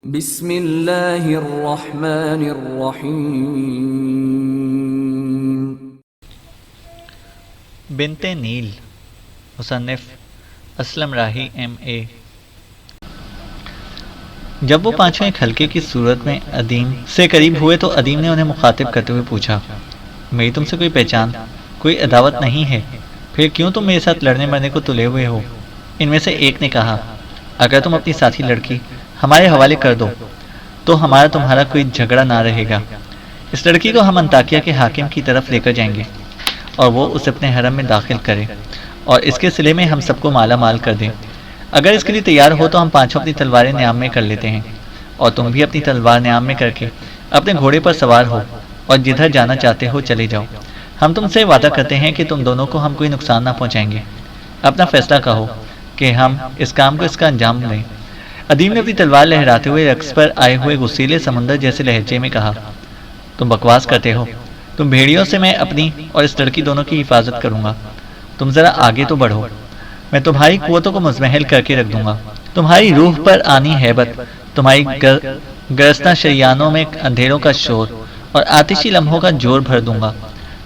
بسم اللہ الرحمن الرحیم۔ بنت نیل، مصنف اسلم راہی MA۔ جب وہ پانچوں ایک حلقے کی صورت میں ادیم سے قریب ہوئے تو ادیم نے انہیں مخاطب کرتے ہوئے پوچھا، میری تم سے کوئی پہچان، کوئی عداوت نہیں ہے؟ پھر کیوں تم میرے ساتھ لڑنے مرنے کو تلے ہوئے ہو؟ ان میں سے ایک نے کہا، اگر تم اپنی ساتھی لڑکی ہمارے حوالے کر دو تو ہمارا تمہارا کوئی جھگڑا نہ رہے گا۔ اس لڑکی کو ہم انطاکیہ کے حاکم کی طرف لے کر جائیں گے اور وہ اسے اپنے حرم میں داخل کرے اور اس کے صلے میں ہم سب کو مالا مال کر دیں۔ اگر اس کے لیے تیار ہو تو ہم پانچوں اپنی تلواریں نیام میں کر لیتے ہیں، اور تم بھی اپنی تلوار نیام میں کر کے اپنے گھوڑے پر سوار ہو اور جدھر جانا چاہتے ہو چلے جاؤ۔ ہم تم سے وعدہ کرتے ہیں کہ تم دونوں کو ہم کوئی نقصان نہ پہنچائیں گے۔ اپنا فیصلہ کہو کہ ہم اس کام کو اس کا انجام دیں۔ ادیم نے اپنی تلوار لہراتے ہوئے رقص پر آئے ہوئے غصیلے سمندر جیسے لہجے میں کہا، تم بکواس کرتے ہو، تم بھیڑیوں سے میں اپنی اور اس لڑکی دونوں کی حفاظت کروں گا۔ تم ذرا آگے تو بڑھو، میں تمہاری قوتوں کو مزمحل کر کے رکھ دوں گا۔ تمہاری روح پر آنی ہیبت، تمہاری گرسنہ شریانوں میں اندھیروں کا شور اور آتشی لمحوں کا جور بھر دوں گا۔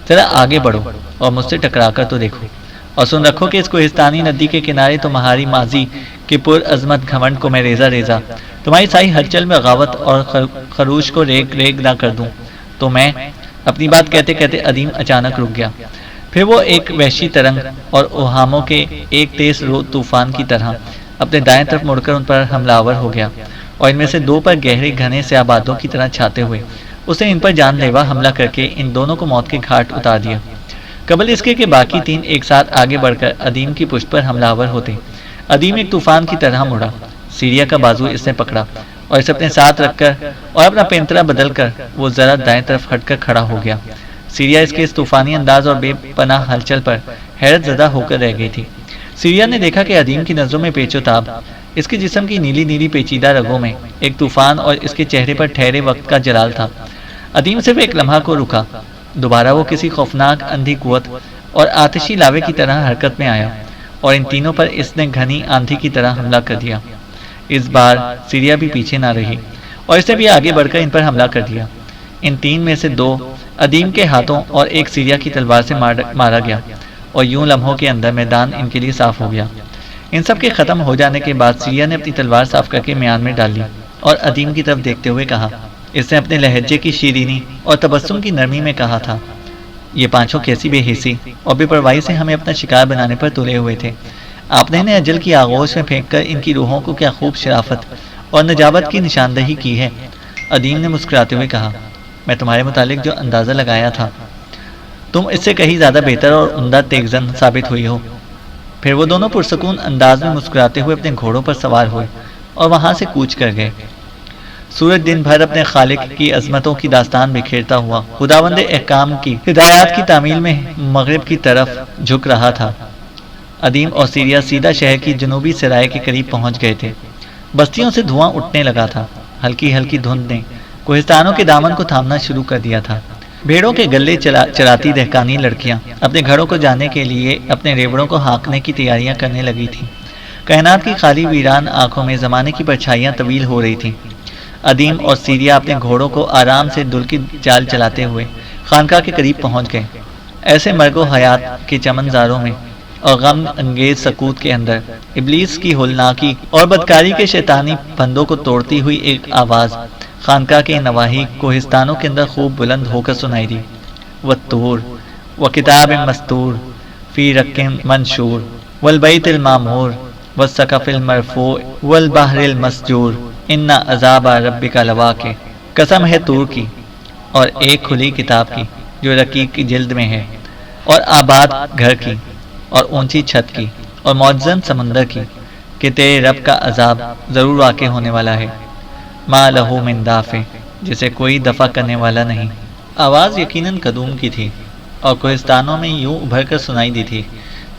ذرا آگے بڑھو اور مجھ سے ٹکرا کر تو دیکھو، اور سن رکھو کہ اس کوہستانی ندی کے کنارے تمہاری ماضی کے پر عظمت گھمنڈ کو میں ریزہ ریزہ، تمہاری ساری ہلچل میں غاوت اور خروش کو ریگ ریگ نہ کر دوں۔ تو میں اپنی بات کہتے کہتے ادیم اچانک رک گیا۔ پھر وہ ایک وحشی ترنگ اور اوہاموں کے ایک تیز رو طوفان کی طرح اپنے دائیں طرف مڑ کر ان پر حملہ آور ہو گیا، اور ان میں سے دو پر گہرے گھنے سیاہ بادوں کی طرح چھاتے ہوئے اس نے ان پر جان لیوا حملہ کر کے ان دونوں کو موت کے گھاٹ اتار دیا۔ قبل اس کے کہ باقی تین ایک ساتھ آگے بڑھ کر ادیم کی پشت پر حملہ آور ہوتے، ادیم ایک طوفان کی طرح مڑا۔ سیریا کا بازو اس نے پکڑا اور اسے اپنے ساتھ رکھ کر اور اپنا پینترا بدل کر وہ ذرا دائیں طرف ہٹ کر کھڑا ہو گیا۔ سیریا اس کے اس طوفانی انداز اور بے پناہ ہلچل پر حیرت زدہ ہو کر رہ گئی تھی۔ سیریا نے دیکھا کہ ادیم کی نظروں میں پیچ و تاب، اس کے جسم کی نیلی نیلی پیچیدہ رگوں میں ایک طوفان اور اس کے چہرے پر ٹھہرے وقت کا جلال تھا۔ ادیم صرف ایک لمحہ کو رکا، دوبارہ وہ کسی خوفناک اندھی قوت اور آتشی لاوے کی طرح حرکت میں آیا، اور ان تینوں پر اس نے گھنی آندھی کی طرح حملہ کر دیا۔ اس بار سیریا بھی پیچھے نہ رہی اور اس نے بھی آگے بڑھ کر ان پر حملہ کر دیا۔ ان تین میں سے دو ادیم کے ہاتھوں اور ایک سیریا کی تلوار سے مارا گیا، اور یوں لمحوں کے اندر میدان ان کے لیے صاف ہو گیا۔ ان سب کے ختم ہو جانے کے بعد سیریا نے اپنی تلوار صاف کر کے میان میں ڈال لی اور ادیم کی طرف دیکھتے ہوئے کہا، اس نے اپنے لہجے کی شیرینی اور تبسم کی نرمی میں کہا تھا، یہ پانچوں کیسی بے حسی اور بے پرواہی سے ہمیں اپنا شکار بنانے پر تلے ہوئے تھے۔ آپ نے انہیں اجل کی آغوش میں پھینک کر ان کی روحوں کو کیا خوب شرافت اور نجابت کی نشاندہی کی ہے۔ ادیم نے مسکراتے ہوئے کہا، میں تمہارے متعلق جو اندازہ لگایا تھا، تم اس سے کہیں زیادہ بہتر اور عمدہ تیغزن ثابت ہوئی ہو۔ پھر وہ دونوں پرسکون انداز میں مسکراتے ہوئے اپنے گھوڑوں پر سوار ہوئے اور وہاں سے کوچ کر گئے۔ سورج دن بھر اپنے خالق کی عظمتوں کی داستان بکھیرتا ہوا خداوند احکام کی ہدایات کی تعمیل میں مغرب کی طرف جھک رہا تھا۔ ادیم اور سیریا سیدھا شہر کی جنوبی سرائے کے قریب پہنچ گئے تھے۔ بستیوں سے دھواں اٹھنے لگا تھا، ہلکی ہلکی دھند نے کوہستانوں کے دامن کو تھامنا شروع کر دیا تھا۔ بھیڑوں کے گلے چراتی دہقانی لڑکیاں اپنے گھروں کو جانے کے لیے اپنے ریوڑوں کو ہانکنے کی تیاریاں کرنے لگی تھیں۔ کائنات کی خالی ویران آنکھوں میں زمانے کی پرچھائیاں طویل ہو رہی تھیں۔ ادیم اور سیریا اپنے گھوڑوں کو آرام سے دل کی چال چلاتے ہوئے خانقاہ کے قریب پہنچ گئے۔ ایسے مرگ و حیات کے چمن زاروں میں اور غم انگیز سکوت کے اندر ابلیس کی ہولناکی اور بدکاری کے شیطانی پھندوں کو توڑتی ہوئی ایک آواز خانقاہ کے نواحی کوہستانوں کے اندر خوب بلند ہو کر سنائی دی، والطور وکتاب مستور فی رق منشور والبیت المعمور والسقف المرفوع والبحر المسجور ان عذاب ربک لواقع۔ قسم ہے طور کی اور ایک کھلی کتاب کی جو رقیق کی جلد میں ہے، اور آباد گھر کی اور اونچی چھت کی اور معجزن سمندر کی، کہ تیرے رب کا عذاب ضرور واقع ہونے والا ہے۔ ما لہو من دافع، جسے کوئی دفع کرنے والا نہیں۔ آواز یقیناً قدوم کی تھی اور کوہستانوں میں یوں ابھر کر سنائی دی تھی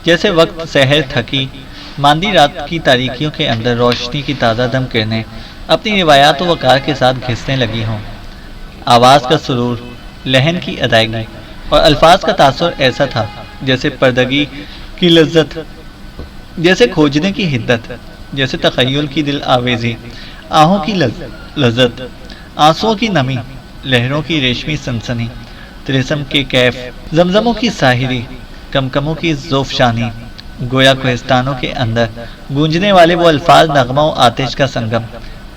جیسے وقت سحر تھکی ماندی رات کی تاریکیوں کے اندر روشنی کی تازہ دم کرنے اپنی روایات و وقار کے ساتھ گھسنے لگی ہوں۔ آواز کا سرور، لہن کی ادائیگی اور الفاظ کا تاثر ایسا تھا جیسے پردگی کی لذت، جیسے کھوجنے کی حدت، جیسے تخیل کی دل آویزی۔ آہوں کی لذت، آنسوؤں کی نمی، لہروں کی ریشمی سنسنی، طلسم کے کیف، زمزموں کی ساحری، کمکموں کی زوفشانی، گویا کوہستانوں کے اندر گونجنے والے وہ الفاظ نغمہ و آتش کا سنگم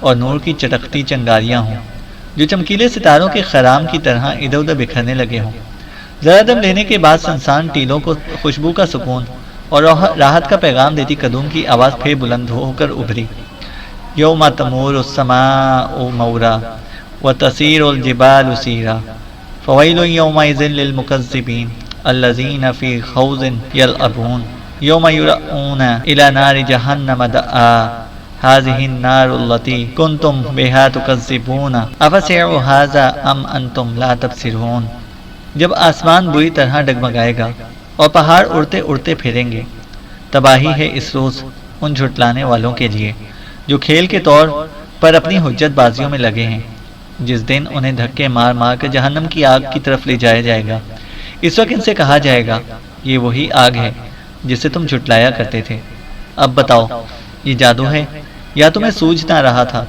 اور نور کی چٹکتی چنگاریاں ہوں جو چمکیلے ستاروں کے خرام کی طرح ادھر ادھر بکھرنے لگے ہوں۔ ذرا دم لینے کے بعد سنسان ٹیلوں کو خوشبو کا سکون اور راحت کا پیغام دیتی قدوم کی آواز پھر بلند ہو کر ابھری، یوم تمور السماء مورا وتسیر الجبال سیرا فویل یومئذ للمکذبین الذین فی خوض یلعبون یوم یرعون الی نار جہنم دعا هذه النار التي كنتم بها تكذبون افسحر هذا ام انتم لا تبصرون۔ جب آسمان بری طرح ڈگمگائے گا اور پہاڑ اڑتے اڑتے پھریں گے، تباہی ہے اس روز ان جھٹلانے والوں کے لیے جو کھیل کے طور پر اپنی حجت بازیوں میں لگے ہیں، جس دن انہیں دھکے مار مار کر جہنم کی آگ کی طرف لے جایا جائے گا۔ اس وقت ان سے کہا جائے گا، یہ وہی آگ ہے جسے تم جھٹلایا کرتے تھے، اب بتاؤ یہ جادو ہے یا تمہیں سوجھ نہ رہا تھا؟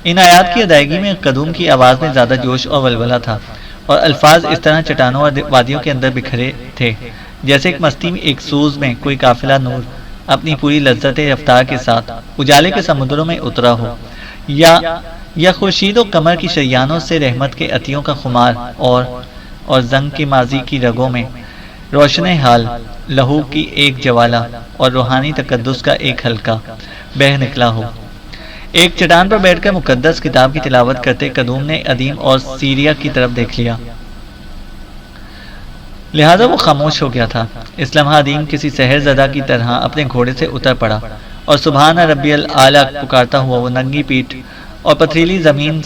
ان آیات کی ادائیگی میں قدوم کی آواز میں زیادہ جوش اور ولولہ تھا، اور الفاظ اس طرح چٹانوں اور وادیوں کے اندر بکھرے تھے جیسے ایک مستی میں ایک سوز میں کوئی قافلہ نور اپنی پوری لذت رفتار کے ساتھ اجالے کے سمندروں میں اترا ہو، یا خورشید و قمر کی شریانوں سے رحمت کے عطیوں کا خمار اور زنگ کے ماضی کی رگوں میں روشن حال لہو کی ایک جوالہ اور روحانی تقدس کا ایک حلقہ بہہ نکلا ہو۔ ایک چٹان پر بیٹھ کر مقدس کتاب کی تلاوت کرتے قدوم نے ادیم اور سیریا کی طرف دیکھ لیا، لہذا وہ خاموش ہو گیا تھا۔ اس لمحہ ادیم کسی سحر زدہ کی طرح اپنے گھوڑے سے اتر پڑا اور سبحان ربی الاعلیٰ پکارتا ہوا وہ ننگی پیٹھ اور پتھریلی زمین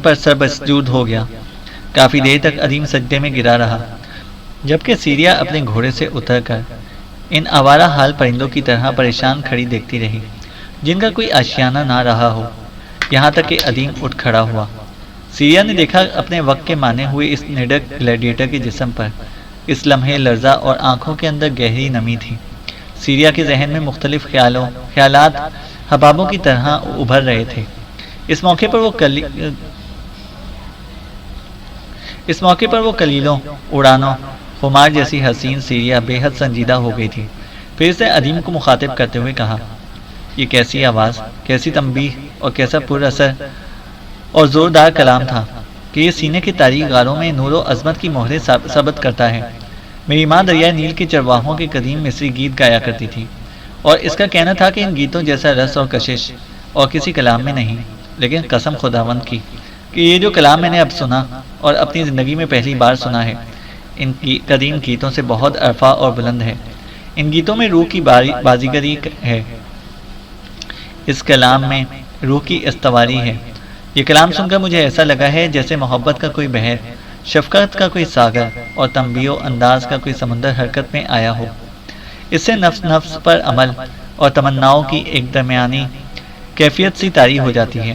پر سر بسجود ہو گیا۔ کافی دیر تک ادیم سجدے میں گرا رہا، جبکہ سیریا اپنے گھوڑے سے اتر کر ان آوارہ حال پرندوں کی طرح پریشان کھڑی دیکھتی رہی جن کا کوئی آشیانہ نہ رہا ہو، یہاں تک کہ ادیم اٹھ کھڑا ہوا۔ سیریا نے دیکھا اپنے وقت کے مانے ہوئے اس نڈر گلیڈیٹر کے جسم پر اس لمحے لرزہ اور آنکھوں کے اندر گہری نمی تھی۔ سیریا کے ذہن میں مختلف خیالات حبابوں کی طرح ابھر رہے تھے۔ اس موقع پر وہ کلیلوں اڑانوں خمار جیسی حسین سیریا بے حد سنجیدہ ہو گئی تھی۔ پھر اس نے ادیم کو مخاطب کرتے ہوئے کہا، یہ کیسی آواز، کیسی تنبیہ اور کیسا پر اثر اور زوردار کلام تھا کہ یہ سینے کے تاریک غاروں میں نور و عظمت کی مہریں ثابت کرتا ہے۔ میری ماں دریائے نیل کے چرواہوں کے قدیم مصری گیت گایا کرتی تھی، اور اس کا کہنا تھا کہ ان گیتوں جیسا رس اور کشش اور کسی کلام میں نہیں، لیکن قسم خداوند کی کہ یہ جو کلام میں نے اب سنا اور اپنی زندگی میں پہلی بار سنا ہے، ان کی قدیم گیتوں سے بہت عرفا اور بلند ہے۔ ان گیتوں میں روح کی بازیگری ہے، اس کلام میں روح کی استواری ہے۔ یہ کلام سن کر مجھے ایسا لگا ہے جیسے محبت کا کوئی بحر، شفقت کا کوئی ساگر اور تنبیہ و انداز کا کوئی سمندر حرکت میں آیا ہو۔ اس سے نفس پر عمل اور تمناؤں کی ایک درمیانی کیفیت سی طاری ہو جاتی ہے۔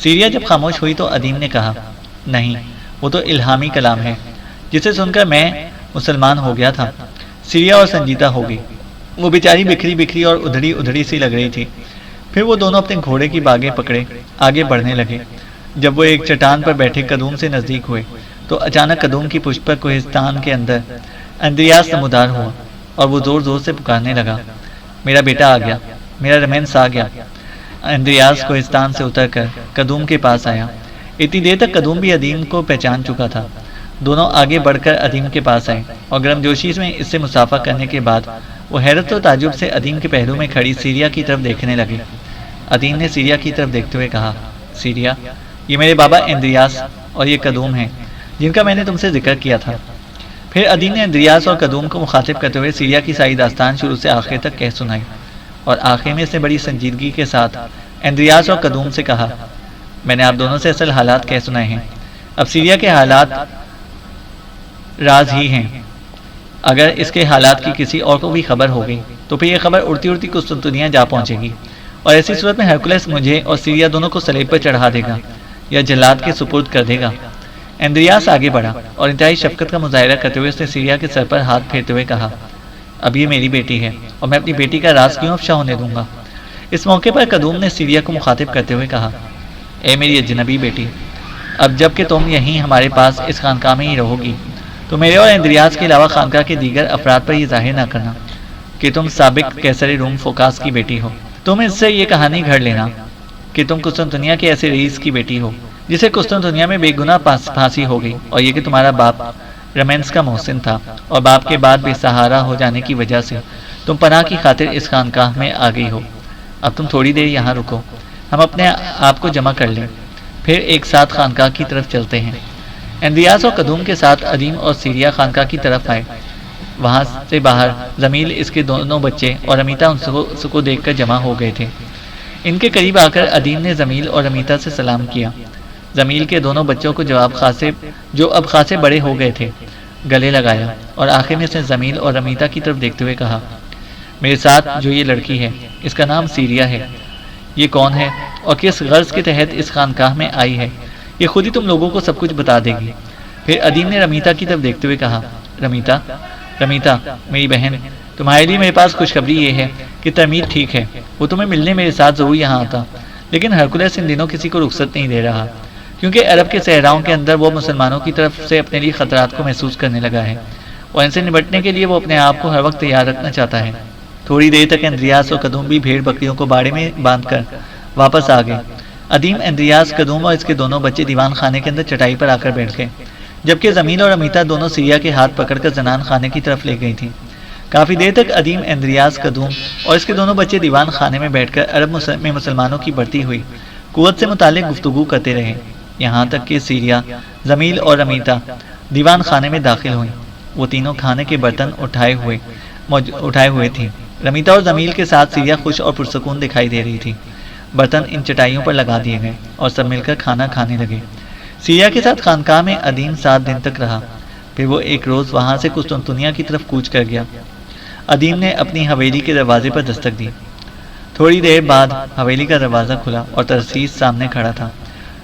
سیریا جب خاموش ہوئی تو ادیم نے کہا، نہیں، وہ تو الہامی کلام ہے جسے سن کر میں مسلمان ہو گیا تھا۔ سیریا اور سنجیدہ ہو گئی، وہ بیچاری بکھری اور ادھڑی سی لگ رہی تھی۔ پھر وہ دونوں اپنے گھوڑے کی باگیں پکڑے آگے بڑھنے لگے۔ جب وہ ایک چٹان پر بیٹھے قدوم سے نزدیک ہوئے تو اچانک قدوم کی پشت پر کوہستان کے اندر اندریاس نمودار ہوا اور وہ زور زور سے پکارنے لگا، میرا بیٹا آ گیا، میرا رمینس آ گیا۔ اندریاس کوہستان سے اتر کر قدوم کے پاس آیا۔ اتنی دیر تک قدوم بھی ادیم کو پہچان چکا تھا۔ دونوں آگے بڑھ کر ادیم کے پاس آئے اور گرم جوشی میں اس سے مصافحہ کرنے کے بعد وہ حیرت و تعجب سے ادیم کے پہلو میں کھڑی سیریا کی طرف دیکھنے لگے۔ ادیم نے سیریا کی طرف دیکھتے ہوئے کہا، سیریا، یہ میرے بابا اندریاس اور یہ قدوم ہیں جن کا میں نے تم سے ذکر کیا تھا۔ پھر ادیم نے اندریاس اور قدوم کو مخاطب کرتے ہوئے سیریا کی ساری داستان شروع سے آخر تک کہہ سنائی، اور آخر میں اس نے بڑی سنجیدگی کے ساتھ اندریاس اور قدوم سے کہا، میں نے آپ دونوں سے اصل حالات کہہ سنائے ہیں، اب سیریا کے حالات راز ہی ہیں۔ اگر اس کے حالات کی کسی اور کو بھی خبر ہو گئی تو پھر یہ خبر اڑتی اڑتی قسطنطنیہ جا پہنچے گی، اور ایسی صورت میں ہرکولس مجھے اور سیریا دونوں کو صلیب پر چڑھا دے گا یا جلاد کے سپرد کر دے گا۔ اندریاس آگے بڑھا اور انتہائی شفقت کا مظاہرہ کرتے ہوئے اس نے سیریا کے سر پر ہاتھ پھیرتے ہوئے کہا، اب یہ میری بیٹی ہے اور میں اپنی بیٹی کا راز کیوں افشا ہونے دوں گا؟ اس موقع پر قدوم نے سیریا کو مخاطب کرتے ہوئے کہا، اے میری اجنبی بیٹی، اب جب کہ تم یہیں ہمارے پاس اس خانقاہ میں ہی رہو گی تو میرے اور اندریاس کے علاوہ خانقاہ کے دیگر افراد پر یہ ظاہر نہ کرنا کہ تم سابق قیصر روم فوکاس کی بیٹی ہو۔ تم اس سے یہ کہانی گھڑ لینا کہ تم قسطنطنیہ کے ایسے رئیس کی بیٹی ہو جسے قسطنطنیہ میں بے گناہ پھانسی ہو گئی، اور یہ کہ تمہارا باپ رمینس کا محسن تھا اور باپ کے بعد بے سہارا ہو جانے کی وجہ سے تم پناہ کی خاطر اس خانقاہ میں آ گئی ہو۔ اب تم تھوڑی دیر یہاں رکو، ہم اپنے آپ کو جمع کر لیں، پھر ایک ساتھ خانقاہ کی طرف چلتے ہیں۔ اندریاس اور قدوم کے ساتھ ادیم اور سیریا خانقاہ کی طرف آئے۔ وہاں سے باہر زمیل، اس کے دونوں بچے اور امیتا ان کو دیکھ کر جمع ہو گئے تھے۔ ان کے قریب آ کر ادیم نے زمیل اور امیتا سے سلام کیا۔ زمیل کے دونوں بچوں کو جو اب خاصے بڑے ہو گئے تھے گلے لگایا، اور آخر میں اس نے زمیل اور امیتا کی طرف دیکھتے ہوئے کہا، میرے ساتھ جو یہ لڑکی ہے اس کا نام سیریا ہے، یہ کون ہے اور کس غرض کے تحت اس خانقاہ میں آئی ہے یہ خود ہی تم لوگوں کو سب کچھ بتا دے گی۔ پھر ادیم نے رمیتا کی طرف دیکھتے ہوئے کہا، رمیتا میری بہن، تمہارے لیے میرے پاس خوشخبری یہ ہے کہ ترمید ٹھیک ہے، وہ تمہیں ملنے میرے ساتھ ضرور یہاں آتا، لیکن ہرکولس ان دنوں کسی کو رخصت نہیں دے رہا، کیونکہ عرب کے صحراؤں کے اندر وہ مسلمانوں کی طرف سے اپنے لیے خطرات کو محسوس کرنے لگا ہے، اور ان سے نمٹنے کے لیے وہ اپنے آپ کو ہر وقت تیار رکھنا چاہتا ہے۔ تھوڑی دیر تک اندریاس اور قدوم بھی بھیڑ بکریوں کو باڑے میں باندھ کر واپس آ گئے۔ ادیم، اندریاس، قدوم اور اس کے دونوں بچے دیوان خانے کے اندر چٹائی پر آ کر بیٹھ گئے، جبکہ زمیل اور امیتا دونوں سیریا کے ہاتھ پکڑ کر زنان خانے کی طرف لے گئی تھیں۔ کافی دیر تک ادیم، اندریاس، قدوم اور اس کے دونوں بچے دیوان خانے میں بیٹھ کر عرب میں مسلمانوں کی بڑھتی ہوئی قوت سے متعلق گفتگو کرتے رہے، یہاں تک کہ سیریا، زمیل اور امیتا دیوان خانے میں داخل ہوئیں۔ وہ تینوں کھانے کے برتن اٹھائے ہوئے تھیں۔ رمیتا اور زمیل کے ساتھ سیریا خوش اور پرسکون دکھائی دے رہی تھی۔ برتن ان چٹائیوں پر لگا دیے گئے اور سب مل کر کھانا کھانے لگے۔ سیریا کے ساتھ خانقاہ میں ادیم 7 دن تک رہا، پھر وہ ایک روز وہاں سے قسطنطنیہ کی طرف کوچ کر گیا۔ ادیم نے اپنی حویلی کے دروازے پر دستک دی۔ تھوڑی دیر بعد حویلی کا دروازہ کھلا اور ترسیس سامنے کھڑا تھا۔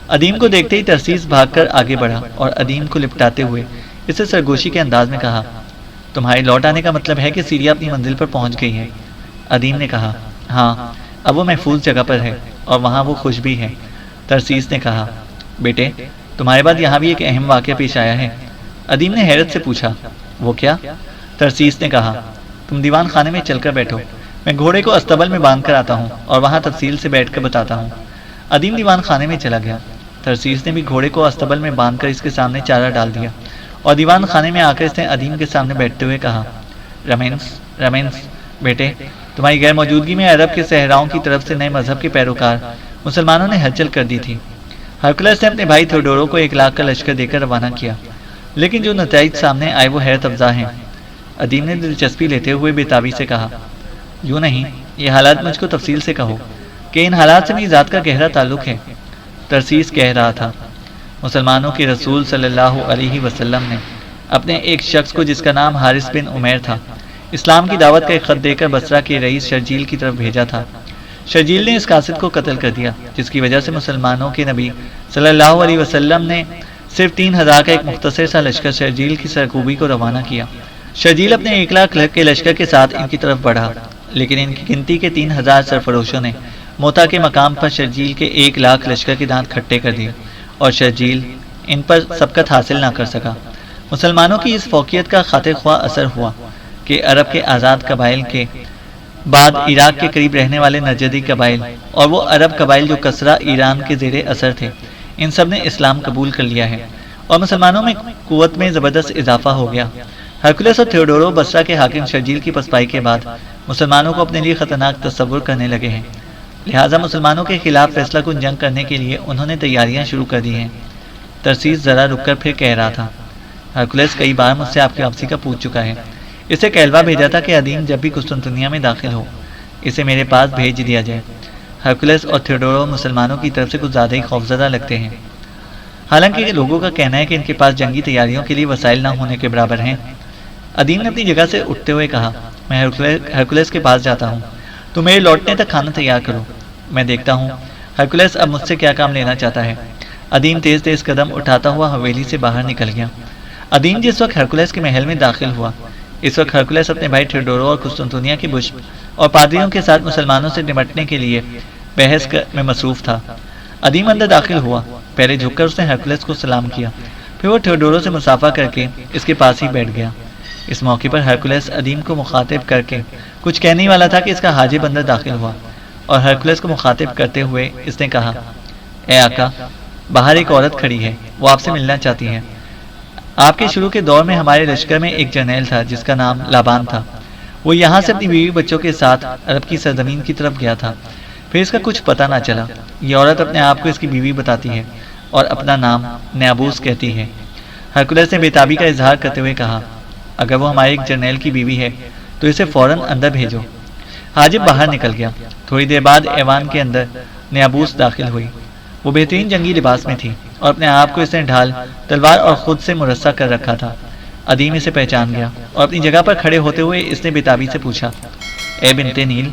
ادیم کو دیکھتے ہی ترسیس بھاگ کر آگے بڑھا اور ادیم کو لپٹاتے ہوئے اسے سرگوشی کے انداز میں کہا، تمہارے لوٹ آنے کا مطلب ہے کہ سیریا اپنی منزل پر پہنچ گئی ہے۔ ادیم نے کہا، ہاں، اب وہ محفوظ جگہ پر ہے اور وہاں وہ خوش بھی ہے۔ ترسیس نے کہا، بیٹے، تمہارے بعد یہاں بھی ایک اہم واقعہ پیش آیا ہے۔ ادیم نے حیرت سے پوچھا، وہ کیا؟ ترسیس نے کہا، تم دیوان خانے میں چل کر بیٹھو، میں گھوڑے کو استبل میں باندھ کر آتا ہوں اور وہاں تفصیل سے بیٹھ کر بتاتا ہوں۔ ادیم دیوان خانے میں چلا گیا۔ ترسیس نے بھی گھوڑے کو استبل میں باندھ کر اس کے سامنے چارہ ڈال دیا اور دیوان خانے میں آ کر اس نے ادیم کے سامنے بیٹھتے ہوئے کہا، رمینس بیٹے، تمہاری غیر موجودگی میں عرب کے صحراؤں کی طرف سے نئے مذہب کے پیروکار مسلمانوں نے ہلچل کر دی تھی۔ ہرکولس نے اپنے بھائی تھیوڈورو کو 1 لاکھ کا لشکر دے کر روانہ کیا، لیکن جو نتائج سامنے آئے وہ حیرت افزا ہیں۔ ادیم نے دلچسپی لیتے ہوئے بےتابی سے کہا، یوں نہیں، یہ حالات مجھ کو تفصیل سے کہو کہ ان حالات سے میری ذات کا گہرا تعلق ہے۔ ترسیس کہہ رہا تھا، مسلمانوں کے رسول صلی اللہ علیہ وسلم نے اپنے ایک شخص کو جس کا نام حارث بن عمیر تھا، اسلام کی دعوت کا ایک خط دے کر بصرہ کے رئیس شرجیل کی طرف بھیجا تھا۔ شرجیل نے اس قاصد کو قتل کر دیا، جس کی وجہ سے مسلمانوں کے نبی صلی اللہ علیہ وسلم نے صرف 3000 کا ایک مختصر سا لشکر شرجیل کی سرکوبی کو روانہ کیا۔ شرجیل اپنے 1 لاکھ کے لشکر کے ساتھ ان کی طرف بڑھا، لیکن ان کی گنتی کے 3000 سرفروشوں نے موتا کے مقام پر شرجیل کے 1 لاکھ لشکر کے دانت کھٹے کر دیے اور شرجیل ان پر سبقت حاصل نہ کر سکا۔ مسلمانوں کی اس فوقیت کا خاطر خواہ اثر ہوا کہ عرب کے آزاد قبائل کے بعد عراق کے قریب رہنے والے نجدی قبائل اور وہ عرب قبائل جو کسرا ایران کے زیر اثر تھے، ان سب نے اسلام قبول کر لیا ہے اور مسلمانوں میں قوت میں زبردست اضافہ ہو گیا۔ ہرکولس اور تھیوڈورو بصرہ کے حاکم شرجیل کی پسپائی کے بعد مسلمانوں کو اپنے لیے خطرناک تصور کرنے لگے ہیں، لہٰذا مسلمانوں کے خلاف فیصلہ کن جنگ کرنے کے لیے انہوں نے تیاریاں شروع کر دی ہیں۔ ترسیس ذرا رک کر پھر کہہ رہا تھا، ہرکولس کئی بار مجھ سے آپ کی واپسی کا پوچھ چکا ہے، اسے کہلوا بھیجا تھا کہ ادیم جب بھی قسطنطنیہ میں داخل ہو اسے میرے پاس بھیج دیا جائے۔ ہرکولس اور تھیوڈورو مسلمانوں کی طرف سے کچھ زیادہ ہی خوفزدہ لگتے ہیں، حالانکہ لوگوں کا کہنا ہے کہ ان کے پاس جنگی تیاریوں کے لیے وسائل نہ ہونے کے برابر ہیں۔ ادیم نے اپنی جگہ سے اٹھتے ہوئے کہا، میں ہرکولس کے پاس جاتا ہوں، تو میرے لوٹنے تک کھانا تیار کرو، میں دیکھتا ہوں ہرکولس اب مجھ سے کیا کام لینا چاہتا ہے۔ ادیم تیز قدم اٹھاتا ہوا حویلی سے باہر نکل گیا۔ ادیم جس وقت ہرکولس کے محل میں داخل ہوا، اس وقت ہرکولس اپنے بھائی تھیوڈورو اور قسطنطنیہ کی بشپ اور پادریوں کے ساتھ مسلمانوں سے نمٹنے کے لیے بحث میں مصروف تھا۔ ادیم اندر داخل ہوا۔ پہلے جھک کر اس نے ہرکولس کو سلام کیا، پھر وہ تھیوڈورو سے مصافحہ کر کے اس کے پاس ہی بیٹھ گیا۔ اس موقع پر ہرکولس ادیم کو مخاطب کر کے کچھ کہنے والا تھا کہ اس کا حاجب اندر داخل ہوا، اور ہرکولس کو مخاطب کرتے ہوئے اس نے کہا، اے آقا، باہر ایک عورت کھڑی ہے، وہ آپ سے ملنا چاہتی ہے۔ آپ کے شروع کے دور میں ہمارے لشکر میں ایک جرنیل تھا جس کا نام لابان تھا۔ وہ یہاں سے اپنی بیوی بچوں کے ساتھ عرب کی سرزمین کی طرف گیا تھا، پھر اس کا کچھ پتہ نہ چلا۔ یہ عورت اپنے آپ کو اس کی بیوی بتاتی ہے اور اپنا نام نیابوس کہتی ہے۔ ہرکولس نے بےتابی کا اظہار کرتے ہوئے کہا، اگر وہ ہمارے ایک جرنیل کی بیوی ہے تو اسے فوراً اندر بھیجو۔ حاجب باہر نکل گیا۔ تھوڑی دیر بعد ایوان کے اندر نیابوس داخل ہوئی۔ وہ بہترین جنگی لباس میں تھی اور اپنے آپ کو اس نے ڈھال، تلوار اور خود سے مرصع کر رکھا تھا۔ ادیم اسے پہچان گیا اور اپنی جگہ پر کھڑے ہوتے ہوئے اس نے بےتابی سے پوچھا، اے بنت نیل،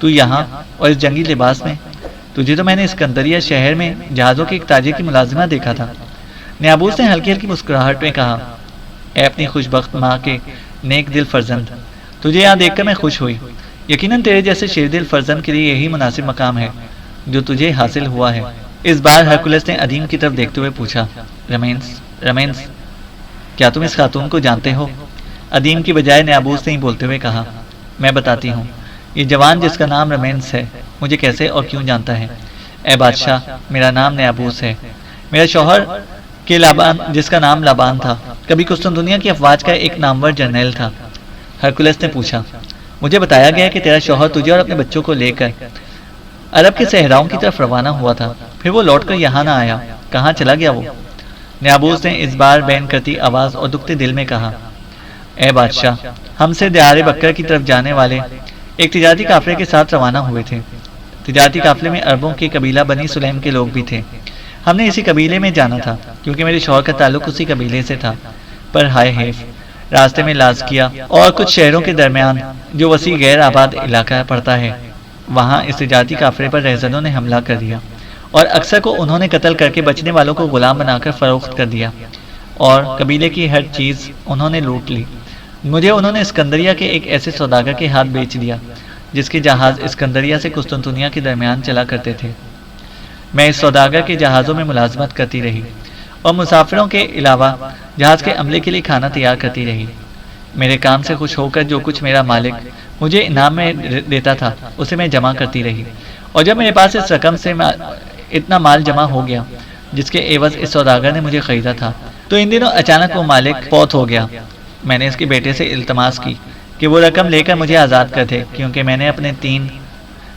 تو یہاں اور اس جنگی لباس میں؟ تجھے تو میں نے اسکندریہ شہر میں جہازوں کے ایک تاجر کی ملازمہ دیکھا تھا۔ نیابوس نے ہلکی ہلکی مسکراہٹ میں کہا، اے اپنی خوشبخت ماں کے نیک دل فرزند، تجھے یہاں دیکھ کر میں خوش ہوئی۔ یقیناً تیرے جیسے شیر دل فرزند کے لیے یہی مناسب مقام ہے جو تجھے حاصل ہوا ہے۔ اس بار ہرکولس نے ادیم کی طرف دیکھتے ہوئے پوچھا، رمینس، کیا تم اس خاتون کو جانتے ہو؟ ادیم کی بجائے نیابوس نے ہی بولتے ہوئے کہا، میں بتاتی ہوں، یہ جوان جس کا نام رمینس ہے مجھے کیسے اور کیوں جانتا ہے؟ اے بادشاہ، میرا نام نیابوس ہے۔ میرا شوہر کے لابان، جس کا نام لابان تھا، کبھی قسطنطنیہ کی افواج کا ایک نامور جرنیل تھا۔ ہرکولس نے پوچھا، مجھے بتایا گیا کہ تیرا شوہر تجھے اور اپنے بچوں کو لے کر عرب کے صحراؤں کی طرف روانہ ہوا تھا، پھر وہ لوٹ کر یہاں نہ آیا، کہاں چلا گیا وہ؟ نیابوس نے اس بار بین کرتی آواز اور دکھتے دل میں کہا، اے بادشاہ، ہم سے دیار بکر کی طرف جانے والے ایک تجارتی قافلے کے ساتھ روانہ ہوئے تھے۔ تجارتی قافلے میں عربوں کے قبیلہ بنی سلیم کے لوگ بھی تھے۔ ہم نے اسی قبیلے میں جانا تھا کیونکہ میرے شوہر کا تعلق اسی قبیلے سے تھا، پر ہائے حیف، راستے میں لازکیہ اور کچھ شہروں کے درمیان جو وسیع غیر آباد علاقہ پڑتا ہے، وہاں اس تجارتی قافلے پر رہزنوں نے حملہ کر دیا اور اکثر کو انہوں نے قتل کر کے بچنے والوں کو غلام بنا کر فروخت کر دیا، اور قبیلے کی ہر چیز انہوں نے لوٹ لی۔ مجھے انہوں نے اسکندریہ کے ایک ایسے سوداگر کے ہاتھ بیچ دیا جس کے جہاز اسکندریہ سے قسطنطنیہ کے درمیان چلا کرتے تھے۔ میں اس سوداگر کے جہازوں میں ملازمت کرتی رہی اور مسافروں کے علاوہ جہاز کے عملے کے لیے کھانا تیار کرتی رہی۔ میرے کام سے خوش ہو کر جو کچھ میرا مالک مجھے انعام میں دیتا تھا اسے میں جمع کرتی رہی، اور جب میرے پاس اس رقم سے اتنا مال جمع ہو گیا جس کے عوض اس سوداگر نے مجھے خریدا تھا، تو ان دنوں اچانک وہ مالک فوت ہو گیا۔ میں نے اس کے بیٹے سے التماس کی کہ وہ رقم لے کر مجھے آزاد کر دے، کیونکہ میں نے اپنے 3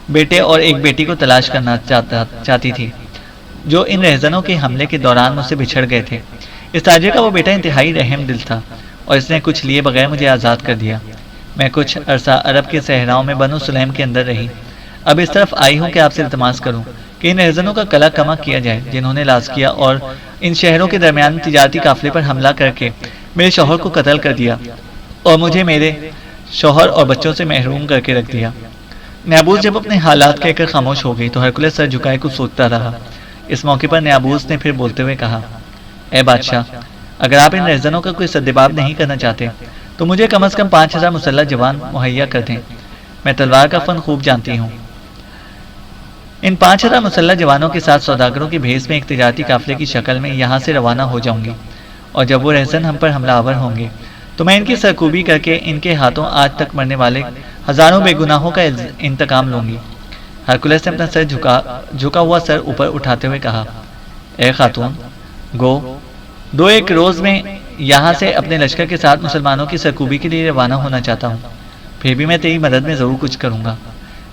بیٹے اور ایک بیٹی کو تلاش کرنا چاہتی تھی جو ان رہزنوں کے حملے کے دوران مجھ سے بچھڑ گئے تھے۔ اس تاجر کا وہ بیٹا انتہائی رحم دل تھا اور اس نے کچھ لیے بغیر مجھے آزاد کر دیا۔ میں کچھ عرصہ عرب کے صحراؤں میں بنو سلیم کے اندر رہی۔ اب اس طرف آئی ہوں کہ آپ سے التماس کروں کہ ان رہزنوں کا قلع کما کیا جائے جنہوں نے لازکیہ اور ان شہروں کے درمیان تجارتی قافلے پر حملہ کر کے میرے شوہر کو قتل کر دیا اور مجھے میرے شوہر اور بچوں سے محروم کر کے رکھ دیا۔ نیابوس جب اپنے حالات کہہ کر خاموش ہو گئی تو ہرکولس سر جھکائے کچھ سوچتا رہا۔ اس موقع پر نیابوس نے پھر بولتے ہوئے کہا، اے بادشاہ، اگر آپ ان رہزنوں کا کوئی سدباب نہیں کرنا چاہتے تو مجھے کم از کم 5000 مسلح جوان مہیا کر دیں۔ میں تلوار کا فن خوب جانتی ہوں۔ ان 5000 مسلح جوانوں کے ساتھ سوداگروں کے بھیس میں ایک تجارتی قافلے کی شکل میں یہاں سے روانہ ہو جاؤں گی، اور جب وہ رہزن ہم پر حملہ آور ہوں گے تو میں ان کی سرکوبی کر کے ان کے ہاتھوں آج تک مرنے والے ہزاروں بے گناہوں کا انتقام لوں گی۔ ہرکولس نے اپنا سر جھکا ہوا سر اوپر اٹھاتے ہوئے کہا، اے خاتون، گو 2-1 روز میں یہاں سے اپنے لشکر کے ساتھ مسلمانوں کی سرکوبی کے لیے روانہ ہونا چاہتا ہوں، پھر بھی میں تیری مدد میں ضرور کچھ کروں گا۔